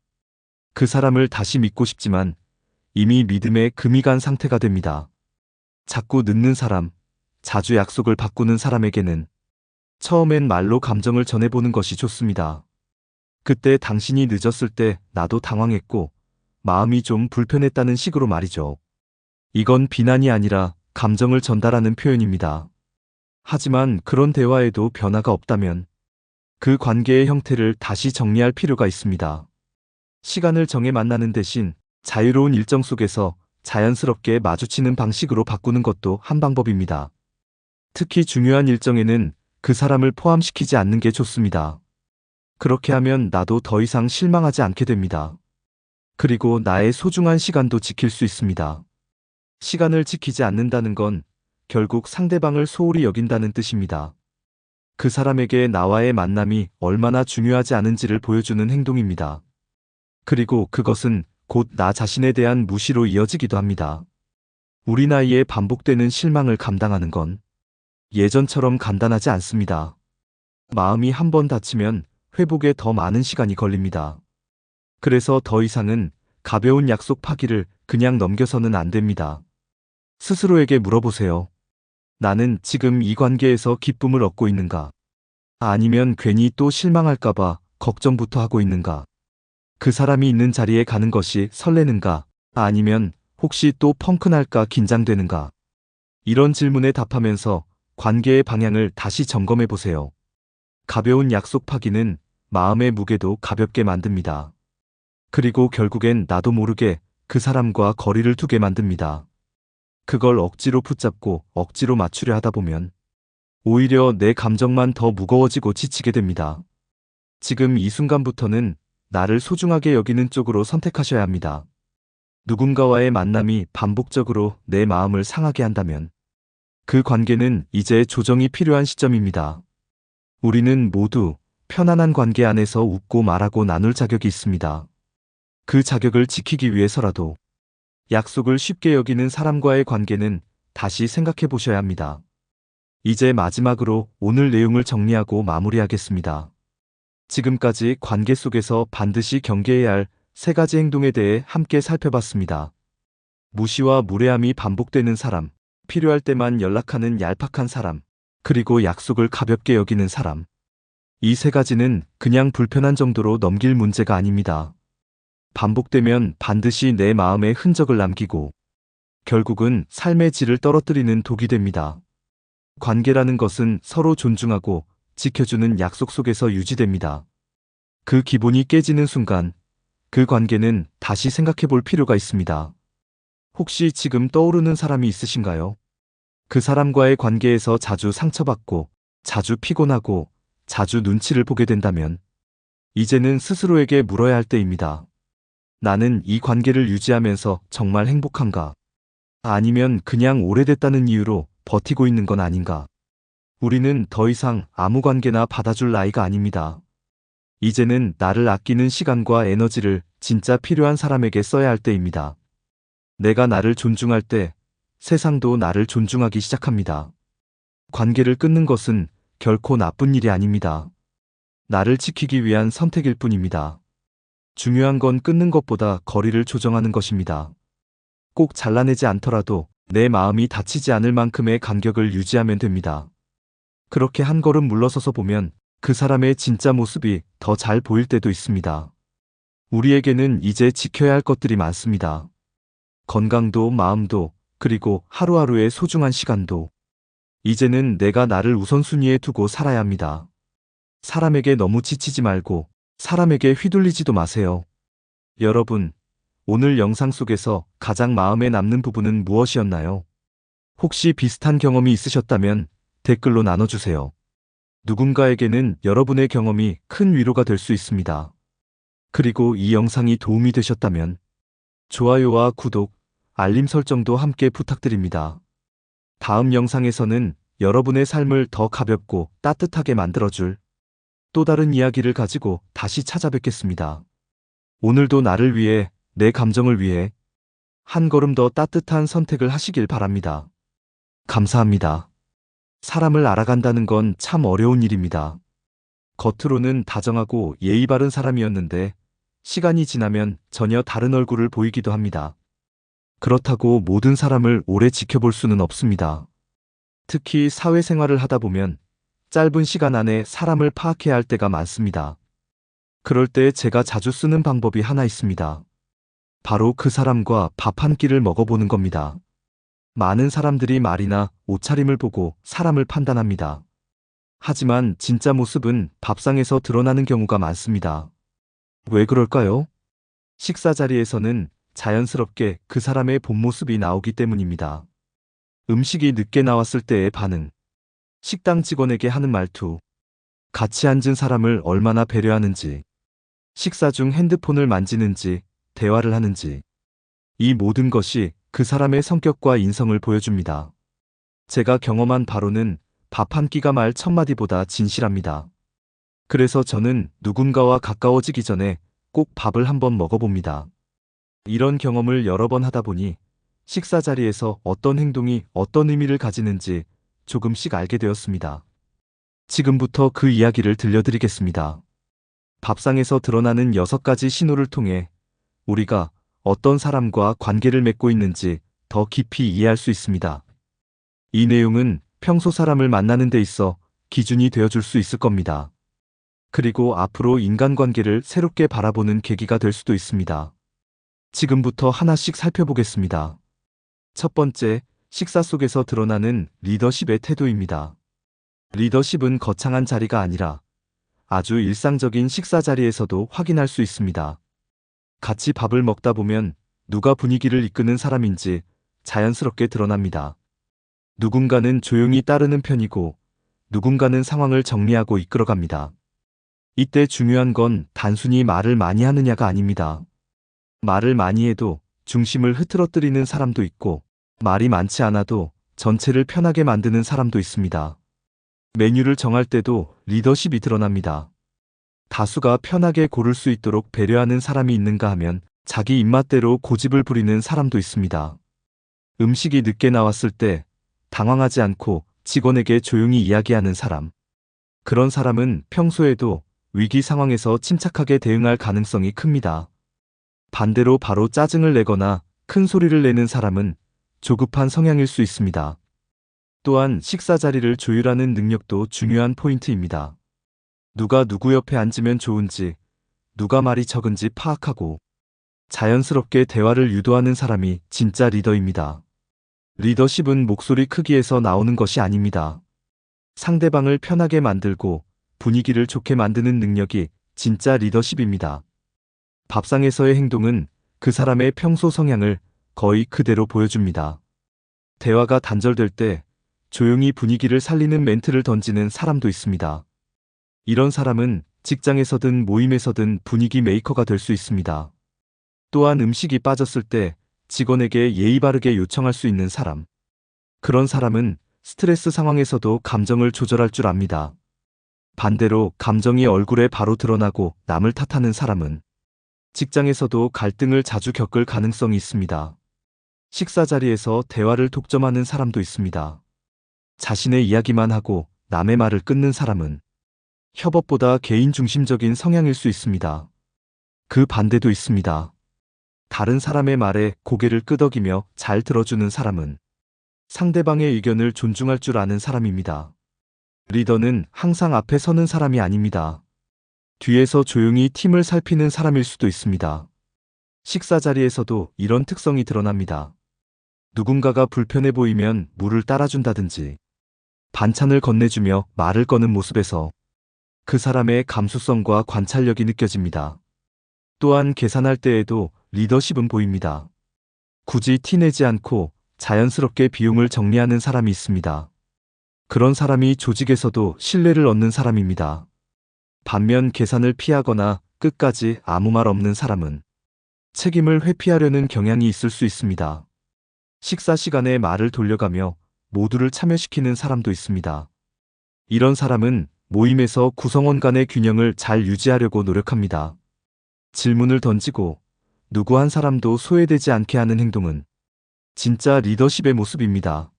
그 사람을 다시 믿고 싶지만 이미 믿음에 금이 간 상태가 됩니다. 자꾸 늦는 사람, 자주 약속을 바꾸는 사람에게는 처음엔 말로 감정을 전해보는 것이 좋습니다. 그때 당신이 늦었을 때 나도 당황했고 마음이 좀 불편했다는 식으로 말이죠. 이건 비난이 아니라 감정을 전달하는 표현입니다. 하지만 그런 대화에도 변화가 없다면 그 관계의 형태를 다시 정리할 필요가 있습니다. 시간을 정해 만나는 대신 자유로운 일정 속에서 자연스럽게 마주치는 방식으로 바꾸는 것도 한 방법입니다. 특히 중요한 일정에는 그 사람을 포함시키지 않는 게 좋습니다. 그렇게 하면 나도 더 이상 실망하지 않게 됩니다. 그리고 나의 소중한 시간도 지킬 수 있습니다. 시간을 지키지 않는다는 건 결국 상대방을 소홀히 여긴다는 뜻입니다. 그 사람에게 나와의 만남이 얼마나 중요하지 않은지를 보여주는 행동입니다. 그리고 그것은 곧 나 자신에 대한 무시로 이어지기도 합니다. 우리 나이에 반복되는 실망을 감당하는 건 예전처럼 간단하지 않습니다. 마음이 한 번 다치면 회복에 더 많은 시간이 걸립니다. 그래서 더 이상은 가벼운 약속 파기를 그냥 넘겨서는 안 됩니다. 스스로에게 물어보세요. 나는 지금 이 관계에서 기쁨을 얻고 있는가? 아니면 괜히 또 실망할까봐 걱정부터 하고 있는가? 그 사람이 있는 자리에 가는 것이 설레는가? 아니면 혹시 또 펑크날까 긴장되는가? 이런 질문에 답하면서 관계의 방향을 다시 점검해 보세요. 가벼운 약속 파기는 마음의 무게도 가볍게 만듭니다. 그리고 결국엔 나도 모르게 그 사람과 거리를 두게 만듭니다. 그걸 억지로 붙잡고 억지로 맞추려 하다 보면 오히려 내 감정만 더 무거워지고 지치게 됩니다. 지금 이 순간부터는 나를 소중하게 여기는 쪽으로 선택하셔야 합니다. 누군가와의 만남이 반복적으로 내 마음을 상하게 한다면 그 관계는 이제 조정이 필요한 시점입니다. 우리는 모두 편안한 관계 안에서 웃고 말하고 나눌 자격이 있습니다. 그 자격을 지키기 위해서라도 약속을 쉽게 여기는 사람과의 관계는 다시 생각해 보셔야 합니다. 이제 마지막으로 오늘 내용을 정리하고 마무리하겠습니다. 지금까지 관계 속에서 반드시 경계해야 할 3가지 행동에 대해 함께 살펴봤습니다. 무시와 무례함이 반복되는 사람, 필요할 때만 연락하는 얄팍한 사람, 그리고 약속을 가볍게 여기는 사람. 이 3가지는 그냥 불편한 정도로 넘길 문제가 아닙니다. 반복되면 반드시 내 마음에 흔적을 남기고 결국은 삶의 질을 떨어뜨리는 독이 됩니다. 관계라는 것은 서로 존중하고 지켜주는 약속 속에서 유지됩니다. 그 기본이 깨지는 순간 그 관계는 다시 생각해 볼 필요가 있습니다. 혹시 지금 떠오르는 사람이 있으신가요? 그 사람과의 관계에서 자주 상처받고 자주 피곤하고 자주 눈치를 보게 된다면 이제는 스스로에게 물어야 할 때입니다. 나는 이 관계를 유지하면서 정말 행복한가? 아니면 그냥 오래됐다는 이유로 버티고 있는 건 아닌가? 우리는 더 이상 아무 관계나 받아줄 나이가 아닙니다. 이제는 나를 아끼는 시간과 에너지를 진짜 필요한 사람에게 써야 할 때입니다. 내가 나를 존중할 때 세상도 나를 존중하기 시작합니다. 관계를 끊는 것은 결코 나쁜 일이 아닙니다. 나를 지키기 위한 선택일 뿐입니다. 중요한 건 끊는 것보다 거리를 조정하는 것입니다. 꼭 잘라내지 않더라도 내 마음이 다치지 않을 만큼의 간격을 유지하면 됩니다. 그렇게 한 걸음 물러서서 보면 그 사람의 진짜 모습이 더 잘 보일 때도 있습니다. 우리에게는 이제 지켜야 할 것들이 많습니다. 건강도 마음도 그리고 하루하루의 소중한 시간도. 이제는 내가 나를 우선순위에 두고 살아야 합니다. 사람에게 너무 지치지 말고 사람에게 휘둘리지도 마세요. 여러분, 오늘 영상 속에서 가장 마음에 남는 부분은 무엇이었나요? 혹시 비슷한 경험이 있으셨다면 댓글로 나눠주세요. 누군가에게는 여러분의 경험이 큰 위로가 될 수 있습니다. 그리고 이 영상이 도움이 되셨다면 좋아요와 구독, 알림 설정도 함께 부탁드립니다. 다음 영상에서는 여러분의 삶을 더 가볍고 따뜻하게 만들어줄 또 다른 이야기를 가지고 다시 찾아뵙겠습니다. 오늘도 나를 위해, 내 감정을 위해 한 걸음 더 따뜻한 선택을 하시길 바랍니다. 감사합니다. 사람을 알아간다는 건 참 어려운 일입니다. 겉으로는 다정하고 예의 바른 사람이었는데 시간이 지나면 전혀 다른 얼굴을 보이기도 합니다. 그렇다고 모든 사람을 오래 지켜볼 수는 없습니다. 특히 사회생활을 하다 보면 짧은 시간 안에 사람을 파악해야 할 때가 많습니다. 그럴 때 제가 자주 쓰는 방법이 하나 있습니다. 바로 그 사람과 밥 한 끼를 먹어보는 겁니다. 많은 사람들이 말이나 옷차림을 보고 사람을 판단합니다. 하지만 진짜 모습은 밥상에서 드러나는 경우가 많습니다. 왜 그럴까요? 식사 자리에서는 자연스럽게 그 사람의 본 모습이 나오기 때문입니다. 음식이 늦게 나왔을 때의 반응, 식당 직원에게 하는 말투, 같이 앉은 사람을 얼마나 배려하는지, 식사 중 핸드폰을 만지는지, 대화를 하는지, 이 모든 것이 그 사람의 성격과 인성을 보여줍니다. 제가 경험한 바로는 밥 한 끼가 말 천마디보다 진실합니다. 그래서 저는 누군가와 가까워지기 전에 꼭 밥을 한번 먹어봅니다. 이런 경험을 여러 번 하다 보니 식사 자리에서 어떤 행동이 어떤 의미를 가지는지 조금씩 알게 되었습니다. 지금부터 그 이야기를 들려드리겠습니다. 밥상에서 드러나는 6가지 신호를 통해 우리가 어떤 사람과 관계를 맺고 있는지 더 깊이 이해할 수 있습니다. 이 내용은 평소 사람을 만나는 데 있어 기준이 되어줄 수 있을 겁니다. 그리고 앞으로 인간관계를 새롭게 바라보는 계기가 될 수도 있습니다. 지금부터 하나씩 살펴보겠습니다. 첫 번째, 식사 속에서 드러나는 리더십의 태도입니다. 리더십은 거창한 자리가 아니라 아주 일상적인 식사 자리에서도 확인할 수 있습니다. 같이 밥을 먹다 보면 누가 분위기를 이끄는 사람인지 자연스럽게 드러납니다. 누군가는 조용히 따르는 편이고 누군가는 상황을 정리하고 이끌어갑니다. 이때 중요한 건 단순히 말을 많이 하느냐가 아닙니다. 말을 많이 해도 중심을 흐트러뜨리는 사람도 있고 말이 많지 않아도 전체를 편하게 만드는 사람도 있습니다. 메뉴를 정할 때도 리더십이 드러납니다. 다수가 편하게 고를 수 있도록 배려하는 사람이 있는가 하면 자기 입맛대로 고집을 부리는 사람도 있습니다. 음식이 늦게 나왔을 때 당황하지 않고 직원에게 조용히 이야기하는 사람. 그런 사람은 평소에도 위기 상황에서 침착하게 대응할 가능성이 큽니다. 반대로 바로 짜증을 내거나 큰 소리를 내는 사람은 조급한 성향일 수 있습니다. 또한 식사 자리를 조율하는 능력도 중요한 포인트입니다. 누가 누구 옆에 앉으면 좋은지, 누가 말이 적은지 파악하고 자연스럽게 대화를 유도하는 사람이 진짜 리더입니다. 리더십은 목소리 크기에서 나오는 것이 아닙니다. 상대방을 편하게 만들고 분위기를 좋게 만드는 능력이 진짜 리더십입니다. 밥상에서의 행동은 그 사람의 평소 성향을 거의 그대로 보여줍니다. 대화가 단절될 때 조용히 분위기를 살리는 멘트를 던지는 사람도 있습니다. 이런 사람은 직장에서든 모임에서든 분위기 메이커가 될 수 있습니다. 또한 음식이 빠졌을 때 직원에게 예의 바르게 요청할 수 있는 사람. 그런 사람은 스트레스 상황에서도 감정을 조절할 줄 압니다. 반대로 감정이 얼굴에 바로 드러나고 남을 탓하는 사람은 직장에서도 갈등을 자주 겪을 가능성이 있습니다. 식사 자리에서 대화를 독점하는 사람도 있습니다. 자신의 이야기만 하고 남의 말을 끊는 사람은 협업보다 개인 중심적인 성향일 수 있습니다. 그 반대도 있습니다. 다른 사람의 말에 고개를 끄덕이며 잘 들어주는 사람은 상대방의 의견을 존중할 줄 아는 사람입니다. 리더는 항상 앞에 서는 사람이 아닙니다. 뒤에서 조용히 팀을 살피는 사람일 수도 있습니다. 식사 자리에서도 이런 특성이 드러납니다. 누군가가 불편해 보이면 물을 따라준다든지 반찬을 건네주며 말을 거는 모습에서 그 사람의 감수성과 관찰력이 느껴집니다. 또한 계산할 때에도 리더십은 보입니다. 굳이 티내지 않고 자연스럽게 비용을 정리하는 사람이 있습니다. 그런 사람이 조직에서도 신뢰를 얻는 사람입니다. 반면 계산을 피하거나 끝까지 아무 말 없는 사람은 책임을 회피하려는 경향이 있을 수 있습니다. 식사 시간에 말을 돌려가며 모두를 참여시키는 사람도 있습니다. 이런 사람은 모임에서 구성원 간의 균형을 잘 유지하려고 노력합니다. 질문을 던지고 누구 한 사람도 소외되지 않게 하는 행동은 진짜 리더십의 모습입니다.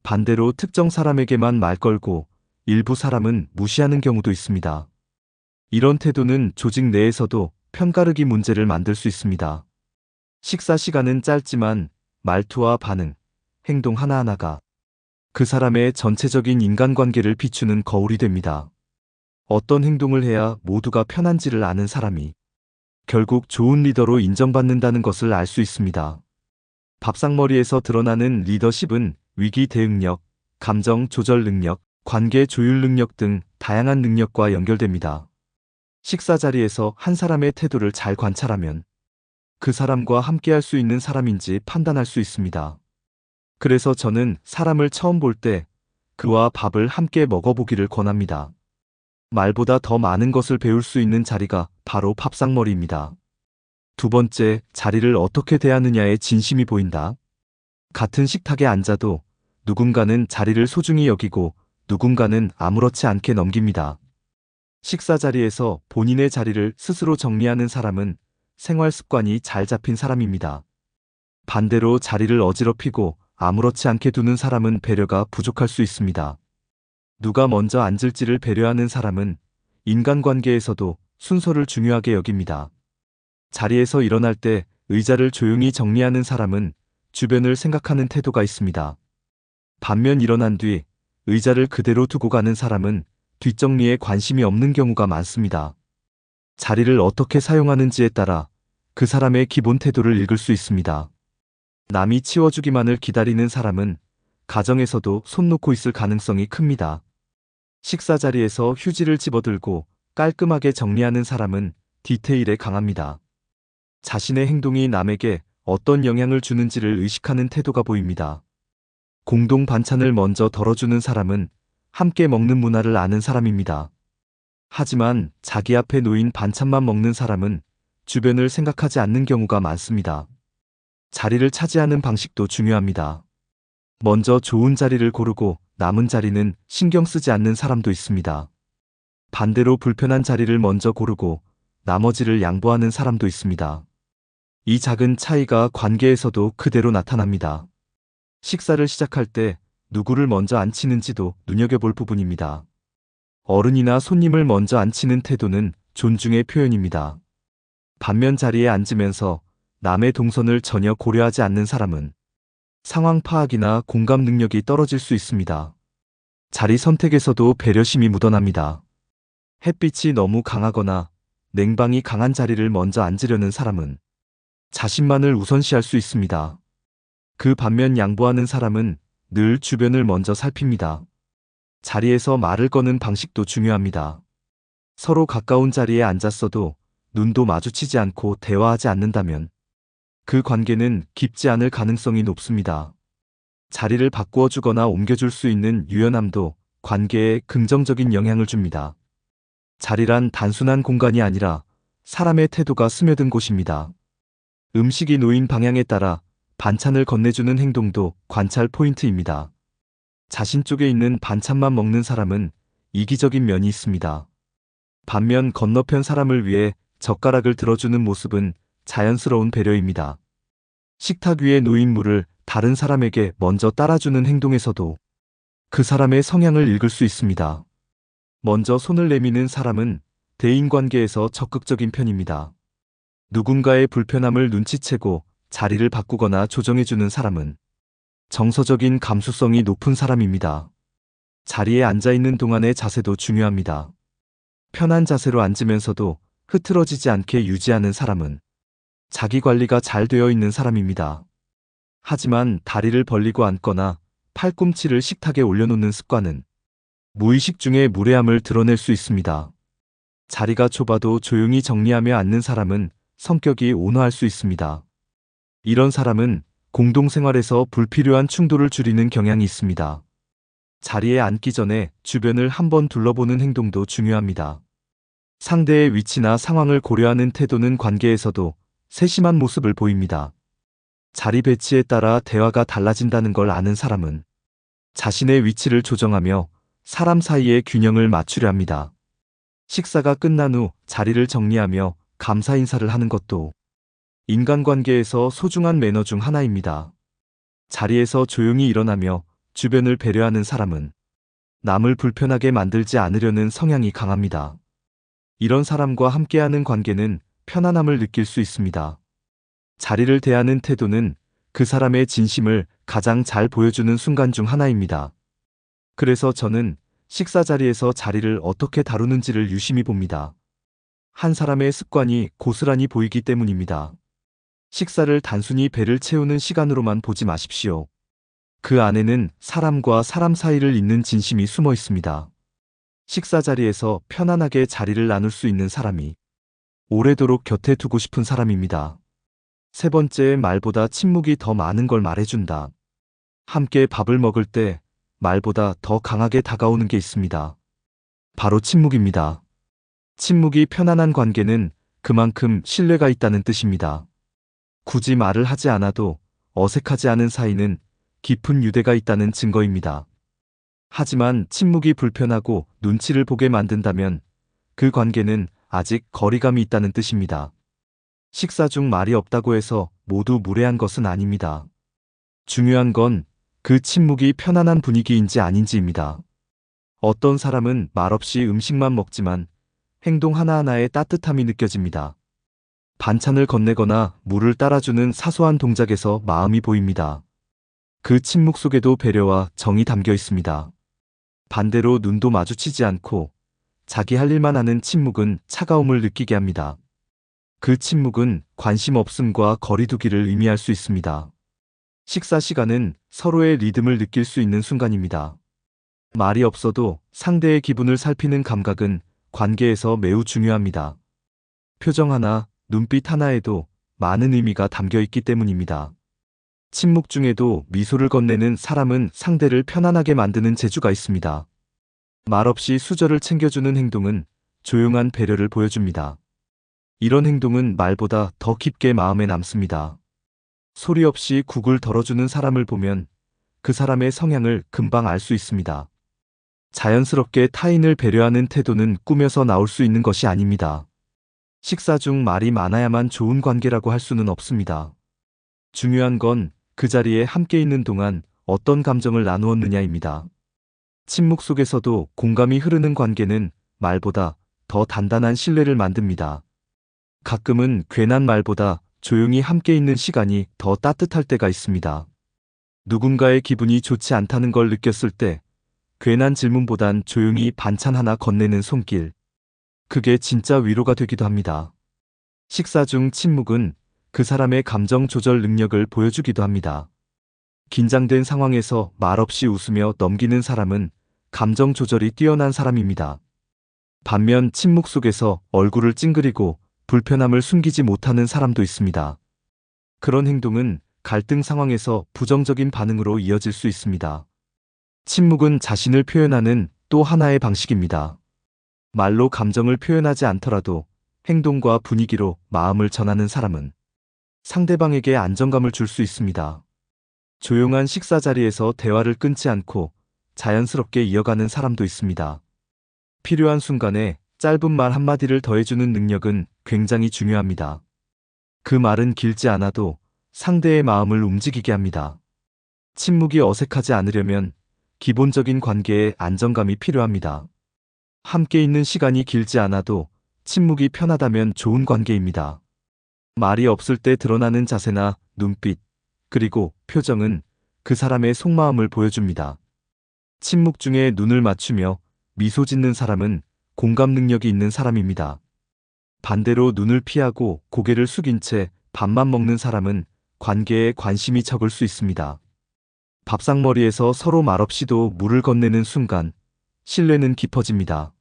반대로 특정 사람에게만 말 걸고 일부 사람은 무시하는 경우도 있습니다. 이런 태도는 조직 내에서도 편가르기 문제를 만들 수 있습니다. 식사 시간은 짧지만 말투와 반응, 행동 하나하나가 그 사람의 전체적인 인간관계를 비추는 거울이 됩니다. 어떤 행동을 해야 모두가 편한지를 아는 사람이 결국 좋은 리더로 인정받는다는 것을 알 수 있습니다. 밥상머리에서 드러나는 리더십은 위기 대응력, 감정 조절 능력, 관계 조율 능력 등 다양한 능력과 연결됩니다. 식사 자리에서 한 사람의 태도를 잘 관찰하면 그 사람과 함께할 수 있는 사람인지 판단할 수 있습니다. 그래서 저는 사람을 처음 볼 때 그와 밥을 함께 먹어보기를 권합니다. 말보다 더 많은 것을 배울 수 있는 자리가 바로 밥상머리입니다. 두 번째, 자리를 어떻게 대하느냐에 진심이 보인다. 같은 식탁에 앉아도 누군가는 자리를 소중히 여기고 누군가는 아무렇지 않게 넘깁니다. 식사 자리에서 본인의 자리를 스스로 정리하는 사람은 생활 습관이 잘 잡힌 사람입니다. 반대로 자리를 어지럽히고 아무렇지 않게 두는 사람은 배려가 부족할 수 있습니다. 누가 먼저 앉을지를 배려하는 사람은 인간관계에서도 순서를 중요하게 여깁니다. 자리에서 일어날 때 의자를 조용히 정리하는 사람은 주변을 생각하는 태도가 있습니다. 반면 일어난 뒤 의자를 그대로 두고 가는 사람은 뒷정리에 관심이 없는 경우가 많습니다. 자리를 어떻게 사용하는지에 따라 그 사람의 기본 태도를 읽을 수 있습니다. 남이 치워주기만을 기다리는 사람은 가정에서도 손 놓고 있을 가능성이 큽니다. 식사 자리에서 휴지를 집어들고 깔끔하게 정리하는 사람은 디테일에 강합니다. 자신의 행동이 남에게 어떤 영향을 주는지를 의식하는 태도가 보입니다. 공동 반찬을 먼저 덜어주는 사람은 함께 먹는 문화를 아는 사람입니다. 하지만 자기 앞에 놓인 반찬만 먹는 사람은 주변을 생각하지 않는 경우가 많습니다. 자리를 차지하는 방식도 중요합니다. 먼저 좋은 자리를 고르고 남은 자리는 신경 쓰지 않는 사람도 있습니다. 반대로 불편한 자리를 먼저 고르고 나머지를 양보하는 사람도 있습니다. 이 작은 차이가 관계에서도 그대로 나타납니다. 식사를 시작할 때 누구를 먼저 앉히는지도 눈여겨볼 부분입니다. 어른이나 손님을 먼저 앉히는 태도는 존중의 표현입니다. 반면 자리에 앉으면서 남의 동선을 전혀 고려하지 않는 사람은 상황 파악이나 공감 능력이 떨어질 수 있습니다. 자리 선택에서도 배려심이 묻어납니다. 햇빛이 너무 강하거나 냉방이 강한 자리를 먼저 앉으려는 사람은 자신만을 우선시할 수 있습니다. 그 반면 양보하는 사람은 늘 주변을 먼저 살핍니다. 자리에서 말을 거는 방식도 중요합니다. 서로 가까운 자리에 앉았어도 눈도 마주치지 않고 대화하지 않는다면 그 관계는 깊지 않을 가능성이 높습니다. 자리를 바꾸어 주거나 옮겨줄 수 있는 유연함도 관계에 긍정적인 영향을 줍니다. 자리란 단순한 공간이 아니라 사람의 태도가 스며든 곳입니다. 음식이 놓인 방향에 따라 반찬을 건네주는 행동도 관찰 포인트입니다. 자신 쪽에 있는 반찬만 먹는 사람은 이기적인 면이 있습니다. 반면 건너편 사람을 위해 젓가락을 들어주는 모습은 자연스러운 배려입니다. 식탁 위에 놓인 물을 다른 사람에게 먼저 따라주는 행동에서도 그 사람의 성향을 읽을 수 있습니다. 먼저 손을 내미는 사람은 대인관계에서 적극적인 편입니다. 누군가의 불편함을 눈치채고 자리를 바꾸거나 조정해주는 사람은 정서적인 감수성이 높은 사람입니다. 자리에 앉아있는 동안의 자세도 중요합니다. 편한 자세로 앉으면서도 흐트러지지 않게 유지하는 사람은 자기 관리가 잘 되어 있는 사람입니다. 하지만 다리를 벌리고 앉거나 팔꿈치를 식탁에 올려놓는 습관은 무의식 중에 무례함을 드러낼 수 있습니다. 자리가 좁아도 조용히 정리하며 앉는 사람은 성격이 온화할 수 있습니다. 이런 사람은 공동생활에서 불필요한 충돌을 줄이는 경향이 있습니다. 자리에 앉기 전에 주변을 한번 둘러보는 행동도 중요합니다. 상대의 위치나 상황을 고려하는 태도는 관계에서도 세심한 모습을 보입니다. 자리 배치에 따라 대화가 달라진다는 걸 아는 사람은 자신의 위치를 조정하며 사람 사이의 균형을 맞추려 합니다. 식사가 끝난 후 자리를 정리하며 감사 인사를 하는 것도 인간관계에서 소중한 매너 중 하나입니다. 자리에서 조용히 일어나며 주변을 배려하는 사람은 남을 불편하게 만들지 않으려는 성향이 강합니다. 이런 사람과 함께하는 관계는 편안함을 느낄 수 있습니다. 자리를 대하는 태도는 그 사람의 진심을 가장 잘 보여주는 순간 중 하나입니다. 그래서 저는 식사 자리에서 자리를 어떻게 다루는지를 유심히 봅니다. 한 사람의 습관이 고스란히 보이기 때문입니다. 식사를 단순히 배를 채우는 시간으로만 보지 마십시오. 그 안에는 사람과 사람 사이를 잇는 진심이 숨어 있습니다. 식사 자리에서 편안하게 자리를 나눌 수 있는 사람이 오래도록 곁에 두고 싶은 사람입니다. 세 번째, 말보다 침묵이 더 많은 걸 말해준다. 함께 밥을 먹을 때 말보다 더 강하게 다가오는 게 있습니다. 바로 침묵입니다. 침묵이 편안한 관계는 그만큼 신뢰가 있다는 뜻입니다. 굳이 말을 하지 않아도 어색하지 않은 사이는 깊은 유대가 있다는 증거입니다. 하지만 침묵이 불편하고 눈치를 보게 만든다면 그 관계는 아직 거리감이 있다는 뜻입니다. 식사 중 말이 없다고 해서 모두 무례한 것은 아닙니다. 중요한 건 그 침묵이 편안한 분위기인지 아닌지입니다. 어떤 사람은 말없이 음식만 먹지만 행동 하나하나에 따뜻함이 느껴집니다. 반찬을 건네거나 물을 따라주는 사소한 동작에서 마음이 보입니다. 그 침묵 속에도 배려와 정이 담겨 있습니다. 반대로 눈도 마주치지 않고 자기 할 일만 하는 침묵은 차가움을 느끼게 합니다. 그 침묵은 관심 없음과 거리두기를 의미할 수 있습니다. 식사 시간은 서로의 리듬을 느낄 수 있는 순간입니다. 말이 없어도 상대의 기분을 살피는 감각은 관계에서 매우 중요합니다. 표정 하나, 눈빛 하나에도 많은 의미가 담겨 있기 때문입니다. 침묵 중에도 미소를 건네는 사람은 상대를 편안하게 만드는 재주가 있습니다. 말없이 수저를 챙겨주는 행동은 조용한 배려를 보여줍니다. 이런 행동은 말보다 더 깊게 마음에 남습니다. 소리 없이 국을 덜어주는 사람을 보면 그 사람의 성향을 금방 알 수 있습니다. 자연스럽게 타인을 배려하는 태도는 꾸며서 나올 수 있는 것이 아닙니다. 식사 중 말이 많아야만 좋은 관계라고 할 수는 없습니다. 중요한 건 그 자리에 함께 있는 동안 어떤 감정을 나누었느냐입니다. 침묵 속에서도 공감이 흐르는 관계는 말보다 더 단단한 신뢰를 만듭니다. 가끔은 괜한 말보다 조용히 함께 있는 시간이 더 따뜻할 때가 있습니다. 누군가의 기분이 좋지 않다는 걸 느꼈을 때 괜한 질문보단 조용히 반찬 하나 건네는 손길. 그게 진짜 위로가 되기도 합니다. 식사 중 침묵은 그 사람의 감정 조절 능력을 보여주기도 합니다. 긴장된 상황에서 말없이 웃으며 넘기는 사람은 감정 조절이 뛰어난 사람입니다. 반면 침묵 속에서 얼굴을 찡그리고 불편함을 숨기지 못하는 사람도 있습니다. 그런 행동은 갈등 상황에서 부정적인 반응으로 이어질 수 있습니다. 침묵은 자신을 표현하는 또 하나의 방식입니다. 말로 감정을 표현하지 않더라도 행동과 분위기로 마음을 전하는 사람은 상대방에게 안정감을 줄 수 있습니다. 조용한 식사 자리에서 대화를 끊지 않고 자연스럽게 이어가는 사람도 있습니다. 필요한 순간에 짧은 말 한마디를 더해주는 능력은 굉장히 중요합니다. 그 말은 길지 않아도 상대의 마음을 움직이게 합니다. 침묵이 어색하지 않으려면 기본적인 관계에 안정감이 필요합니다. 함께 있는 시간이 길지 않아도 침묵이 편하다면 좋은 관계입니다. 말이 없을 때 드러나는 자세나 눈빛, 그리고 표정은 그 사람의 속마음을 보여줍니다. 침묵 중에 눈을 맞추며 미소 짓는 사람은 공감 능력이 있는 사람입니다. 반대로 눈을 피하고 고개를 숙인 채 밥만 먹는 사람은 관계에 관심이 적을 수 있습니다. 밥상머리에서 서로 말없이도 물을 건네는 순간 신뢰는 깊어집니다.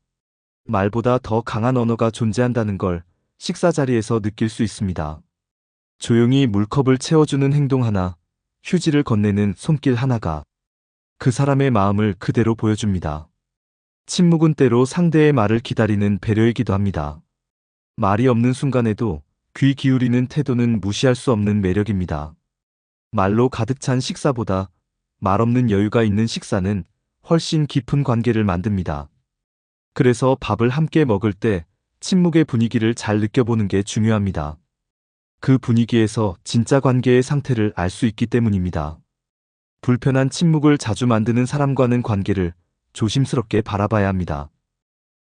말보다 더 강한 언어가 존재한다는 걸 식사 자리에서 느낄 수 있습니다. 조용히 물컵을 채워주는 행동 하나, 휴지를 건네는 손길 하나가 그 사람의 마음을 그대로 보여줍니다. 침묵은 때로 상대의 말을 기다리는 배려이기도 합니다. 말이 없는 순간에도 귀 기울이는 태도는 무시할 수 없는 매력입니다. 말로 가득 찬 식사보다 말 없는 여유가 있는 식사는 훨씬 깊은 관계를 만듭니다. 그래서 밥을 함께 먹을 때 침묵의 분위기를 잘 느껴보는 게 중요합니다. 그 분위기에서 진짜 관계의 상태를 알 수 있기 때문입니다. 불편한 침묵을 자주 만드는 사람과는 관계를 조심스럽게 바라봐야 합니다.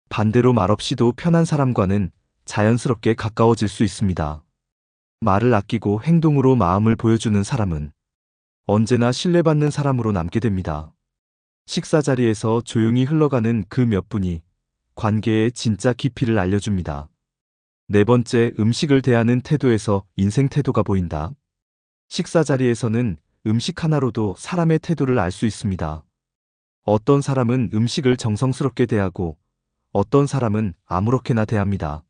반대로 말없이도 편한 사람과는 자연스럽게 가까워질 수 있습니다. 말을 아끼고 행동으로 마음을 보여주는 사람은 언제나 신뢰받는 사람으로 남게 됩니다. 식사 자리에서 조용히 흘러가는 그 몇 분이 관계의 진짜 깊이를 알려줍니다. 네 번째, 음식을 대하는 태도에서 인생 태도가 보인다. 식사 자리에서는 음식 하나로도 사람의 태도를 알 수 있습니다. 어떤 사람은 음식을 정성스럽게 대하고 어떤 사람은 아무렇게나 대합니다.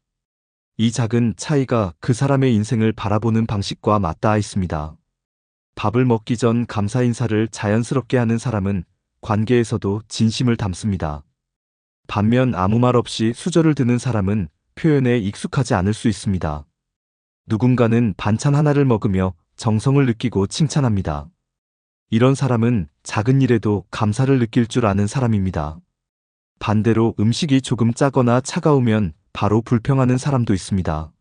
이 작은 차이가 그 사람의 인생을 바라보는 방식과 맞닿아 있습니다. 밥을 먹기 전 감사 인사를 자연스럽게 하는 사람은 관계에서도 진심을 담습니다. 반면 아무 말 없이 수저를 드는 사람은 표현에 익숙하지 않을 수 있습니다. 누군가는 반찬 하나를 먹으며 정성을 느끼고 칭찬합니다. 이런 사람은 작은 일에도 감사를 느낄 줄 아는 사람입니다. 반대로 음식이 조금 짜거나 차가우면 바로 불평하는 사람도 있습니다.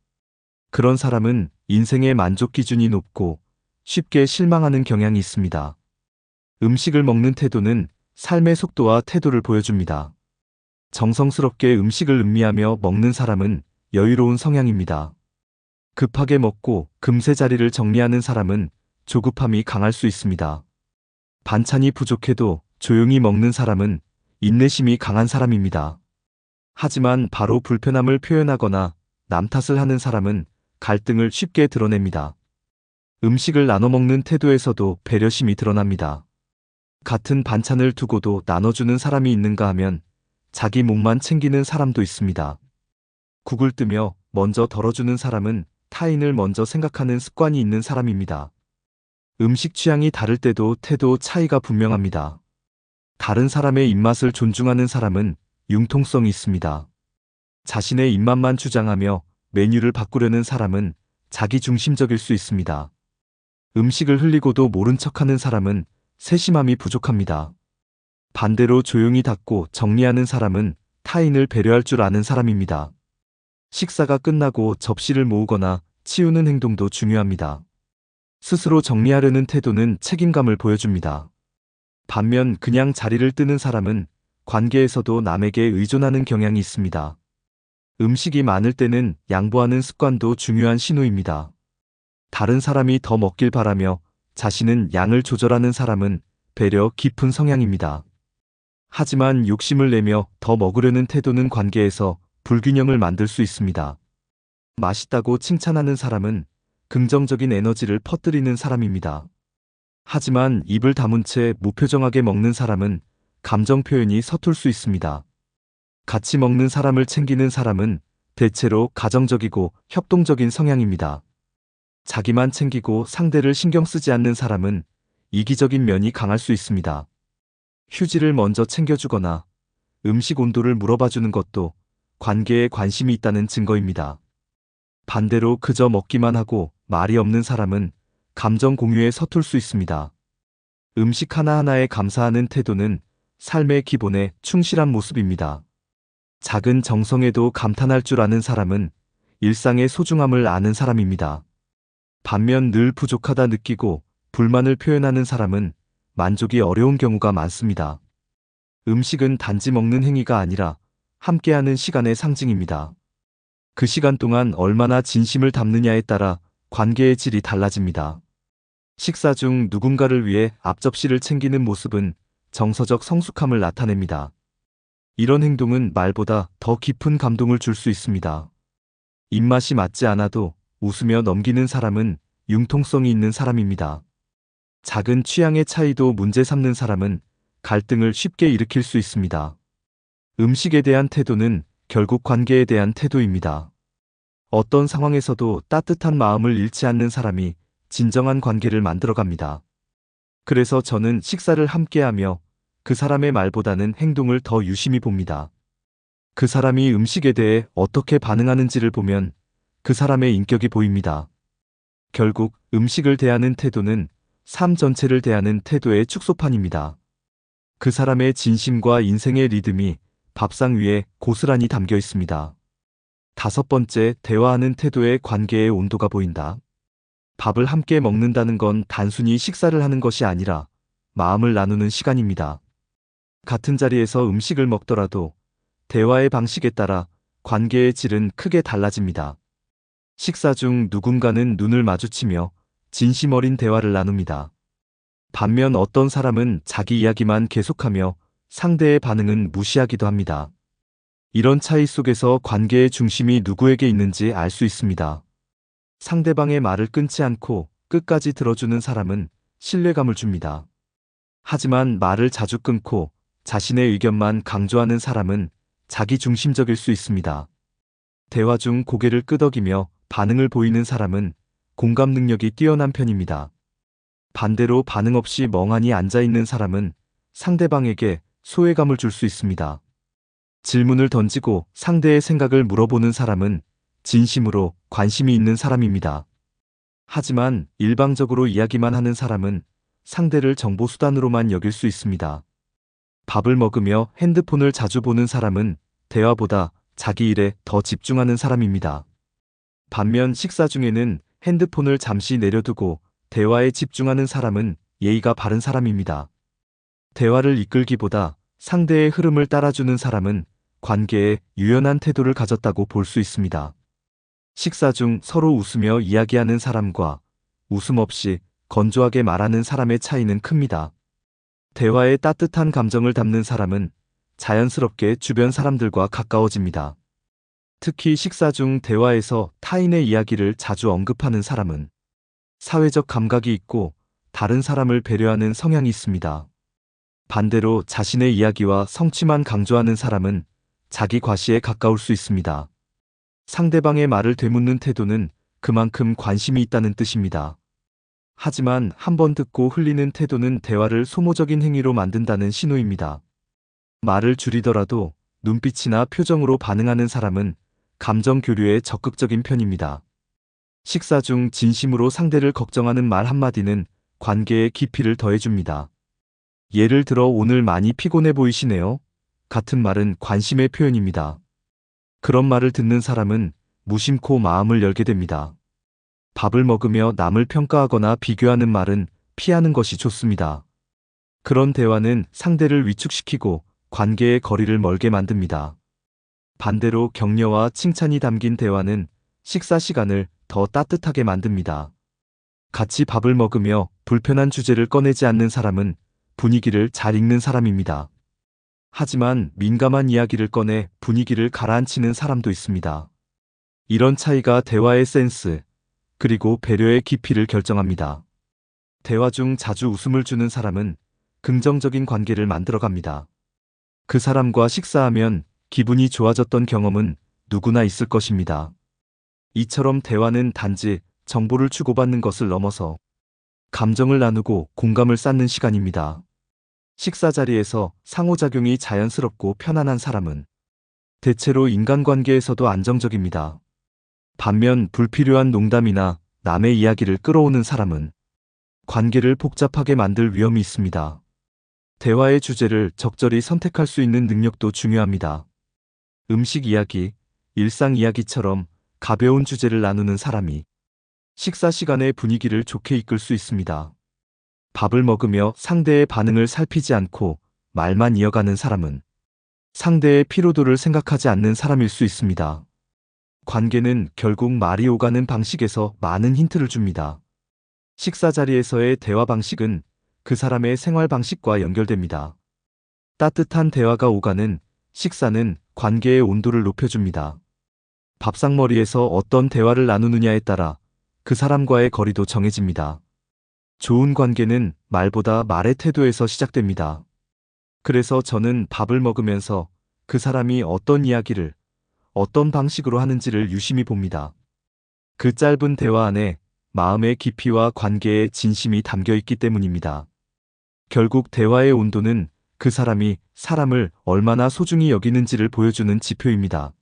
그런 사람은 인생의 만족 기준이 높고 쉽게 실망하는 경향이 있습니다. 음식을 먹는 태도는 삶의 속도와 태도를 보여줍니다. 정성스럽게 음식을 음미하며 먹는 사람은 여유로운 성향입니다. 급하게 먹고 금세 자리를 정리하는 사람은 조급함이 강할 수 있습니다. 반찬이 부족해도 조용히 먹는 사람은 인내심이 강한 사람입니다. 하지만 바로 불편함을 표현하거나 남 탓을 하는 사람은 갈등을 쉽게 드러냅니다. 음식을 나눠 먹는 태도에서도 배려심이 드러납니다. 같은 반찬을 두고도 나눠주는 사람이 있는가 하면 자기 몫만 챙기는 사람도 있습니다. 국을 뜨며 먼저 덜어주는 사람은 타인을 먼저 생각하는 습관이 있는 사람입니다. 음식 취향이 다를 때도 태도 차이가 분명합니다. 다른 사람의 입맛을 존중하는 사람은 융통성이 있습니다. 자신의 입맛만 주장하며 메뉴를 바꾸려는 사람은 자기중심적일 수 있습니다. 음식을 흘리고도 모른 척하는 사람은 세심함이 부족합니다. 반대로 조용히 닫고 정리하는 사람은 타인을 배려할 줄 아는 사람입니다. 식사가 끝나고 접시를 모으거나 치우는 행동도 중요합니다. 스스로 정리하려는 태도는 책임감을 보여줍니다. 반면 그냥 자리를 뜨는 사람은 관계에서도 남에게 의존하는 경향이 있습니다. 음식이 많을 때는 양보하는 습관도 중요한 신호입니다. 다른 사람이 더 먹길 바라며 자신은 양을 조절하는 사람은 배려 깊은 성향입니다. 하지만 욕심을 내며 더 먹으려는 태도는 관계에서 불균형을 만들 수 있습니다. 맛있다고 칭찬하는 사람은 긍정적인 에너지를 퍼뜨리는 사람입니다. 하지만 입을 다문 채 무표정하게 먹는 사람은 감정 표현이 서툴 수 있습니다. 같이 먹는 사람을 챙기는 사람은 대체로 가정적이고 협동적인 성향입니다. 자기만 챙기고 상대를 신경 쓰지 않는 사람은 이기적인 면이 강할 수 있습니다. 휴지를 먼저 챙겨주거나 음식 온도를 물어봐주는 것도 관계에 관심이 있다는 증거입니다. 반대로 그저 먹기만 하고 말이 없는 사람은 감정 공유에 서툴 수 있습니다. 음식 하나하나에 감사하는 태도는 삶의 기본에 충실한 모습입니다. 작은 정성에도 감탄할 줄 아는 사람은 일상의 소중함을 아는 사람입니다. 반면 늘 부족하다 느끼고 불만을 표현하는 사람은 만족이 어려운 경우가 많습니다. 음식은 단지 먹는 행위가 아니라 함께하는 시간의 상징입니다. 그 시간 동안 얼마나 진심을 담느냐에 따라 관계의 질이 달라집니다. 식사 중 누군가를 위해 앞접시를 챙기는 모습은 정서적 성숙함을 나타냅니다. 이런 행동은 말보다 더 깊은 감동을 줄 수 있습니다. 입맛이 맞지 않아도 웃으며 넘기는 사람은 융통성이 있는 사람입니다. 작은 취향의 차이도 문제 삼는 사람은 갈등을 쉽게 일으킬 수 있습니다. 음식에 대한 태도는 결국 관계에 대한 태도입니다. 어떤 상황에서도 따뜻한 마음을 잃지 않는 사람이 진정한 관계를 만들어갑니다. 그래서 저는 식사를 함께하며 그 사람의 말보다는 행동을 더 유심히 봅니다. 그 사람이 음식에 대해 어떻게 반응하는지를 보면 그 사람의 인격이 보입니다. 결국 음식을 대하는 태도는 삶 전체를 대하는 태도의 축소판입니다. 그 사람의 진심과 인생의 리듬이 밥상 위에 고스란히 담겨 있습니다. 다섯 번째, 대화하는 태도의 관계의 온도가 보인다. 밥을 함께 먹는다는 건 단순히 식사를 하는 것이 아니라 마음을 나누는 시간입니다. 같은 자리에서 음식을 먹더라도 대화의 방식에 따라 관계의 질은 크게 달라집니다. 식사 중 누군가는 눈을 마주치며 진심 어린 대화를 나눕니다. 반면 어떤 사람은 자기 이야기만 계속하며 상대의 반응은 무시하기도 합니다. 이런 차이 속에서 관계의 중심이 누구에게 있는지 알 수 있습니다. 상대방의 말을 끊지 않고 끝까지 들어주는 사람은 신뢰감을 줍니다. 하지만 말을 자주 끊고 자신의 의견만 강조하는 사람은 자기 중심적일 수 있습니다. 대화 중 고개를 끄덕이며 반응을 보이는 사람은 공감 능력이 뛰어난 편입니다. 반대로 반응 없이 멍하니 앉아 있는 사람은 상대방에게 소외감을 줄 수 있습니다. 질문을 던지고 상대의 생각을 물어보는 사람은 진심으로 관심이 있는 사람입니다. 하지만 일방적으로 이야기만 하는 사람은 상대를 정보 수단으로만 여길 수 있습니다. 밥을 먹으며 핸드폰을 자주 보는 사람은 대화보다 자기 일에 더 집중하는 사람입니다. 반면 식사 중에는 핸드폰을 잠시 내려두고 대화에 집중하는 사람은 예의가 바른 사람입니다. 대화를 이끌기보다 상대의 흐름을 따라주는 사람은 관계에 유연한 태도를 가졌다고 볼 수 있습니다. 식사 중 서로 웃으며 이야기하는 사람과 웃음 없이 건조하게 말하는 사람의 차이는 큽니다. 대화에 따뜻한 감정을 담는 사람은 자연스럽게 주변 사람들과 가까워집니다. 특히 식사 중 대화에서 타인의 이야기를 자주 언급하는 사람은 사회적 감각이 있고 다른 사람을 배려하는 성향이 있습니다. 반대로 자신의 이야기와 성취만 강조하는 사람은 자기 과시에 가까울 수 있습니다. 상대방의 말을 되묻는 태도는 그만큼 관심이 있다는 뜻입니다. 하지만 한 번 듣고 흘리는 태도는 대화를 소모적인 행위로 만든다는 신호입니다. 말을 줄이더라도 눈빛이나 표정으로 반응하는 사람은 감정 교류에 적극적인 편입니다. 식사 중 진심으로 상대를 걱정하는 말 한마디는 관계의 깊이를 더해줍니다. 예를 들어 "오늘 많이 피곤해 보이시네요." 같은 말은 관심의 표현입니다. 그런 말을 듣는 사람은 무심코 마음을 열게 됩니다. 밥을 먹으며 남을 평가하거나 비교하는 말은 피하는 것이 좋습니다. 그런 대화는 상대를 위축시키고 관계의 거리를 멀게 만듭니다. 반대로 격려와 칭찬이 담긴 대화는 식사 시간을 더 따뜻하게 만듭니다. 같이 밥을 먹으며 불편한 주제를 꺼내지 않는 사람은 분위기를 잘 읽는 사람입니다. 하지만 민감한 이야기를 꺼내 분위기를 가라앉히는 사람도 있습니다. 이런 차이가 대화의 센스, 그리고 배려의 깊이를 결정합니다. 대화 중 자주 웃음을 주는 사람은 긍정적인 관계를 만들어갑니다. 그 사람과 식사하면 기분이 좋아졌던 경험은 누구나 있을 것입니다. 이처럼 대화는 단지 정보를 주고받는 것을 넘어서 감정을 나누고 공감을 쌓는 시간입니다. 식사 자리에서 상호작용이 자연스럽고 편안한 사람은 대체로 인간관계에서도 안정적입니다. 반면 불필요한 농담이나 남의 이야기를 끌어오는 사람은 관계를 복잡하게 만들 위험이 있습니다. 대화의 주제를 적절히 선택할 수 있는 능력도 중요합니다. 음식 이야기, 일상 이야기처럼 가벼운 주제를 나누는 사람이 식사 시간의 분위기를 좋게 이끌 수 있습니다. 밥을 먹으며 상대의 반응을 살피지 않고 말만 이어가는 사람은 상대의 피로도를 생각하지 않는 사람일 수 있습니다. 관계는 결국 말이 오가는 방식에서 많은 힌트를 줍니다. 식사 자리에서의 대화 방식은 그 사람의 생활 방식과 연결됩니다. 따뜻한 대화가 오가는 식사는 관계의 온도를 높여줍니다. 밥상머리에서 어떤 대화를 나누느냐에 따라 그 사람과의 거리도 정해집니다. 좋은 관계는 말보다 말의 태도에서 시작됩니다. 그래서 저는 밥을 먹으면서 그 사람이 어떤 이야기를, 어떤 방식으로 하는지를 유심히 봅니다. 그 짧은 대화 안에 마음의 깊이와 관계의 진심이 담겨 있기 때문입니다. 결국 대화의 온도는 그 사람이 사람을 얼마나 소중히 여기는지를 보여주는 지표입니다.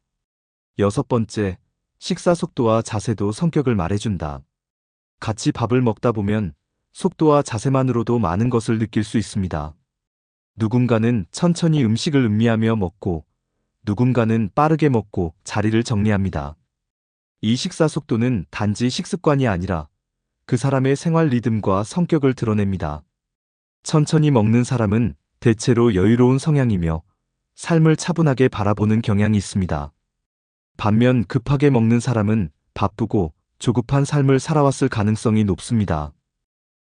여섯 번째, 식사 속도와 자세도 성격을 말해준다. 같이 밥을 먹다 보면 속도와 자세만으로도 많은 것을 느낄 수 있습니다. 누군가는 천천히 음식을 음미하며 먹고, 누군가는 빠르게 먹고 자리를 정리합니다. 이 식사 속도는 단지 식습관이 아니라 그 사람의 생활 리듬과 성격을 드러냅니다. 천천히 먹는 사람은 대체로 여유로운 성향이며 삶을 차분하게 바라보는 경향이 있습니다. 반면 급하게 먹는 사람은 바쁘고 조급한 삶을 살아왔을 가능성이 높습니다.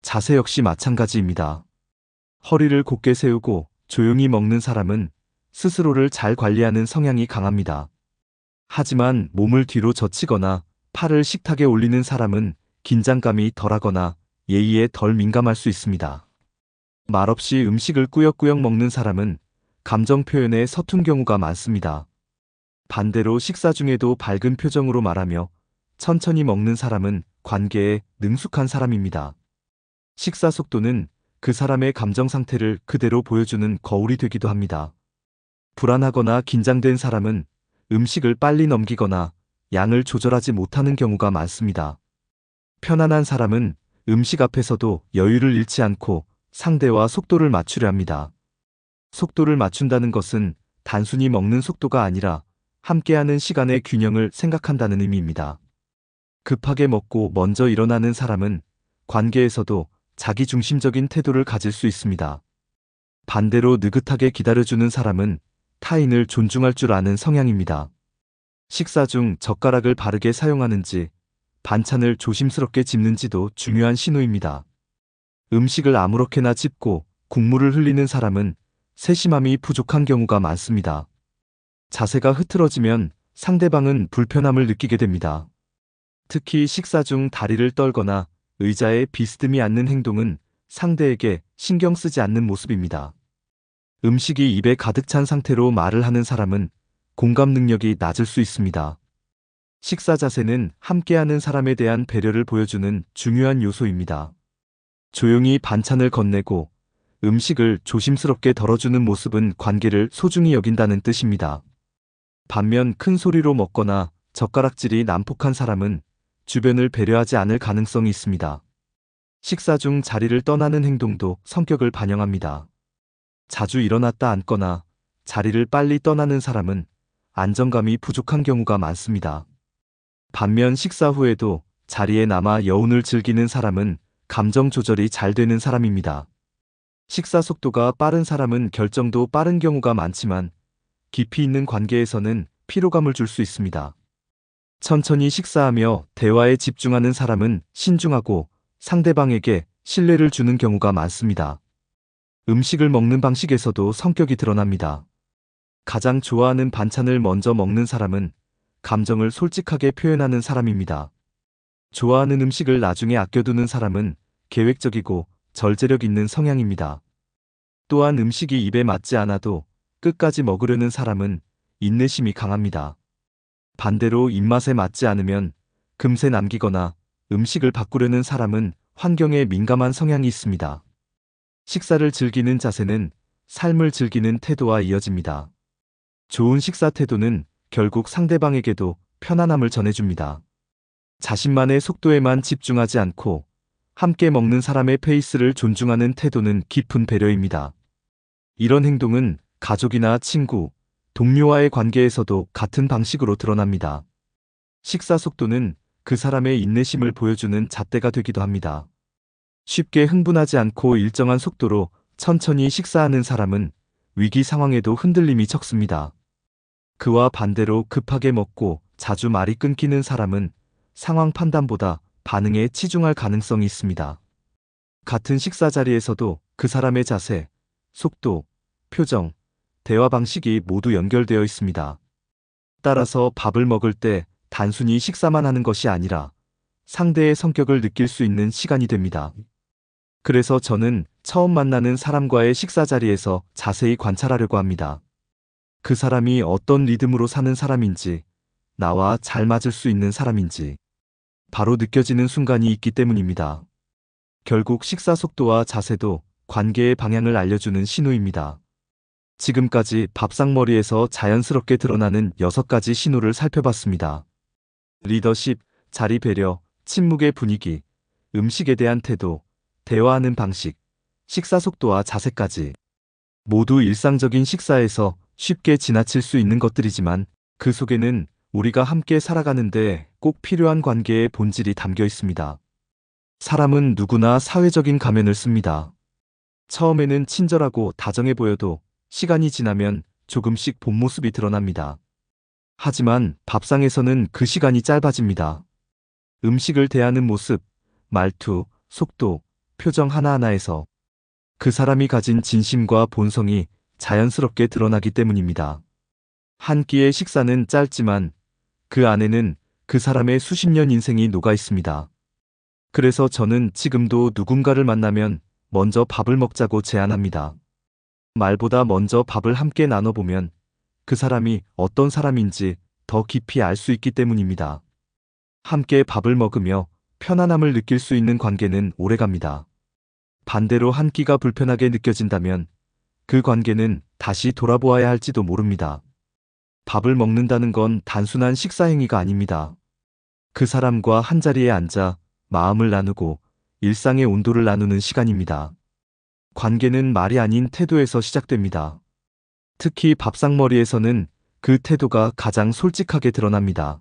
자세 역시 마찬가지입니다. 허리를 곧게 세우고 조용히 먹는 사람은 스스로를 잘 관리하는 성향이 강합니다. 하지만 몸을 뒤로 젖히거나 팔을 식탁에 올리는 사람은 긴장감이 덜하거나 예의에 덜 민감할 수 있습니다. 말없이 음식을 꾸역꾸역 먹는 사람은 감정 표현에 서툰 경우가 많습니다. 반대로 식사 중에도 밝은 표정으로 말하며 천천히 먹는 사람은 관계에 능숙한 사람입니다. 식사 속도는 그 사람의 감정 상태를 그대로 보여주는 거울이 되기도 합니다. 불안하거나 긴장된 사람은 음식을 빨리 넘기거나 양을 조절하지 못하는 경우가 많습니다. 편안한 사람은 음식 앞에서도 여유를 잃지 않고 상대와 속도를 맞추려 합니다. 속도를 맞춘다는 것은 단순히 먹는 속도가 아니라 함께하는 시간의 균형을 생각한다는 의미입니다. 급하게 먹고 먼저 일어나는 사람은 관계에서도 자기중심적인 태도를 가질 수 있습니다. 반대로 느긋하게 기다려주는 사람은 타인을 존중할 줄 아는 성향입니다. 식사 중 젓가락을 바르게 사용하는지, 반찬을 조심스럽게 집는지도 중요한 신호입니다. 음식을 아무렇게나 집고 국물을 흘리는 사람은 세심함이 부족한 경우가 많습니다. 자세가 흐트러지면 상대방은 불편함을 느끼게 됩니다. 특히 식사 중 다리를 떨거나 의자에 비스듬히 앉는 행동은 상대에게 신경 쓰지 않는 모습입니다. 음식이 입에 가득 찬 상태로 말을 하는 사람은 공감 능력이 낮을 수 있습니다. 식사 자세는 함께하는 사람에 대한 배려를 보여주는 중요한 요소입니다. 조용히 반찬을 건네고 음식을 조심스럽게 덜어주는 모습은 관계를 소중히 여긴다는 뜻입니다. 반면 큰 소리로 먹거나 젓가락질이 난폭한 사람은 주변을 배려하지 않을 가능성이 있습니다. 식사 중 자리를 떠나는 행동도 성격을 반영합니다. 자주 일어났다 앉거나 자리를 빨리 떠나는 사람은 안정감이 부족한 경우가 많습니다. 반면 식사 후에도 자리에 남아 여운을 즐기는 사람은 감정 조절이 잘 되는 사람입니다. 식사 속도가 빠른 사람은 결정도 빠른 경우가 많지만 깊이 있는 관계에서는 피로감을 줄 수 있습니다. 천천히 식사하며 대화에 집중하는 사람은 신중하고 상대방에게 신뢰를 주는 경우가 많습니다. 음식을 먹는 방식에서도 성격이 드러납니다. 가장 좋아하는 반찬을 먼저 먹는 사람은 감정을 솔직하게 표현하는 사람입니다. 좋아하는 음식을 나중에 아껴두는 사람은 계획적이고 절제력 있는 성향입니다. 또한 음식이 입에 맞지 않아도 끝까지 먹으려는 사람은 인내심이 강합니다. 반대로 입맛에 맞지 않으면 금세 남기거나 음식을 바꾸려는 사람은 환경에 민감한 성향이 있습니다. 식사를 즐기는 자세는 삶을 즐기는 태도와 이어집니다. 좋은 식사 태도는 결국 상대방에게도 편안함을 전해줍니다. 자신만의 속도에만 집중하지 않고 함께 먹는 사람의 페이스를 존중하는 태도는 깊은 배려입니다. 이런 행동은 가족이나 친구, 동료와의 관계에서도 같은 방식으로 드러납니다. 식사 속도는 그 사람의 인내심을 보여주는 잣대가 되기도 합니다. 쉽게 흥분하지 않고 일정한 속도로 천천히 식사하는 사람은 위기 상황에도 흔들림이 적습니다. 그와 반대로 급하게 먹고 자주 말이 끊기는 사람은 상황 판단보다 반응에 치중할 가능성이 있습니다. 같은 식사 자리에서도 그 사람의 자세, 속도, 표정, 대화 방식이 모두 연결되어 있습니다. 따라서 밥을 먹을 때 단순히 식사만 하는 것이 아니라 상대의 성격을 느낄 수 있는 시간이 됩니다. 그래서 저는 처음 만나는 사람과의 식사 자리에서 자세히 관찰하려고 합니다. 그 사람이 어떤 리듬으로 사는 사람인지, 나와 잘 맞을 수 있는 사람인지 바로 느껴지는 순간이 있기 때문입니다. 결국 식사 속도와 자세도 관계의 방향을 알려주는 신호입니다. 지금까지 밥상머리에서 자연스럽게 드러나는 6가지 신호를 살펴봤습니다. 리더십, 자리 배려, 침묵의 분위기, 음식에 대한 태도, 대화하는 방식, 식사 속도와 자세까지. 모두 일상적인 식사에서 쉽게 지나칠 수 있는 것들이지만 그 속에는 우리가 함께 살아가는데 꼭 필요한 관계의 본질이 담겨 있습니다. 사람은 누구나 사회적인 가면을 씁니다. 처음에는 친절하고 다정해 보여도 시간이 지나면 조금씩 본 모습이 드러납니다. 하지만 밥상에서는 그 시간이 짧아집니다. 음식을 대하는 모습, 말투, 속도, 표정 하나하나에서 그 사람이 가진 진심과 본성이 자연스럽게 드러나기 때문입니다. 한 끼의 식사는 짧지만 그 안에는 그 사람의 수십 년 인생이 녹아 있습니다. 그래서 저는 지금도 누군가를 만나면 먼저 밥을 먹자고 제안합니다. 말보다 먼저 밥을 함께 나눠보면 그 사람이 어떤 사람인지 더 깊이 알 수 있기 때문입니다. 함께 밥을 먹으며 편안함을 느낄 수 있는 관계는 오래갑니다. 반대로 한 끼가 불편하게 느껴진다면 그 관계는 다시 돌아보아야 할지도 모릅니다. 밥을 먹는다는 건 단순한 식사 행위가 아닙니다. 그 사람과 한자리에 앉아 마음을 나누고 일상의 온도를 나누는 시간입니다. 관계는 말이 아닌 태도에서 시작됩니다. 특히 밥상머리에서는 그 태도가 가장 솔직하게 드러납니다.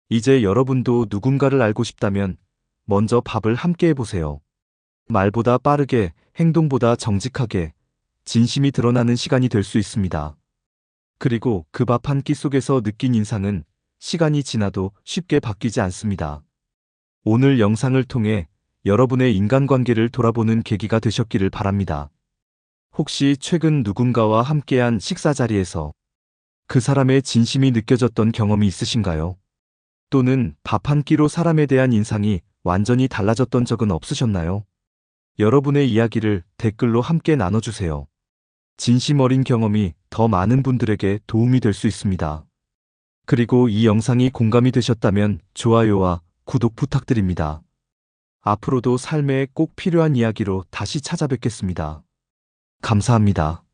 이제 여러분도 누군가를 알고 싶다면 먼저 밥을 함께 해보세요. 말보다 빠르게, 행동보다 정직하게, 진심이 드러나는 시간이 될 수 있습니다. 그리고 그 밥 한 끼 속에서 느낀 인상은 시간이 지나도 쉽게 바뀌지 않습니다. 오늘 영상을 통해 여러분의 인간관계를 돌아보는 계기가 되셨기를 바랍니다. 혹시 최근 누군가와 함께한 식사 자리에서 그 사람의 진심이 느껴졌던 경험이 있으신가요? 또는 밥 한 끼로 사람에 대한 인상이 완전히 달라졌던 적은 없으셨나요? 여러분의 이야기를 댓글로 함께 나눠주세요. 진심 어린 경험이 더 많은 분들에게 도움이 될 수 있습니다. 그리고 이 영상이 공감이 되셨다면 좋아요와 구독 부탁드립니다. 앞으로도 삶에 꼭 필요한 이야기로 다시 찾아뵙겠습니다. 감사합니다.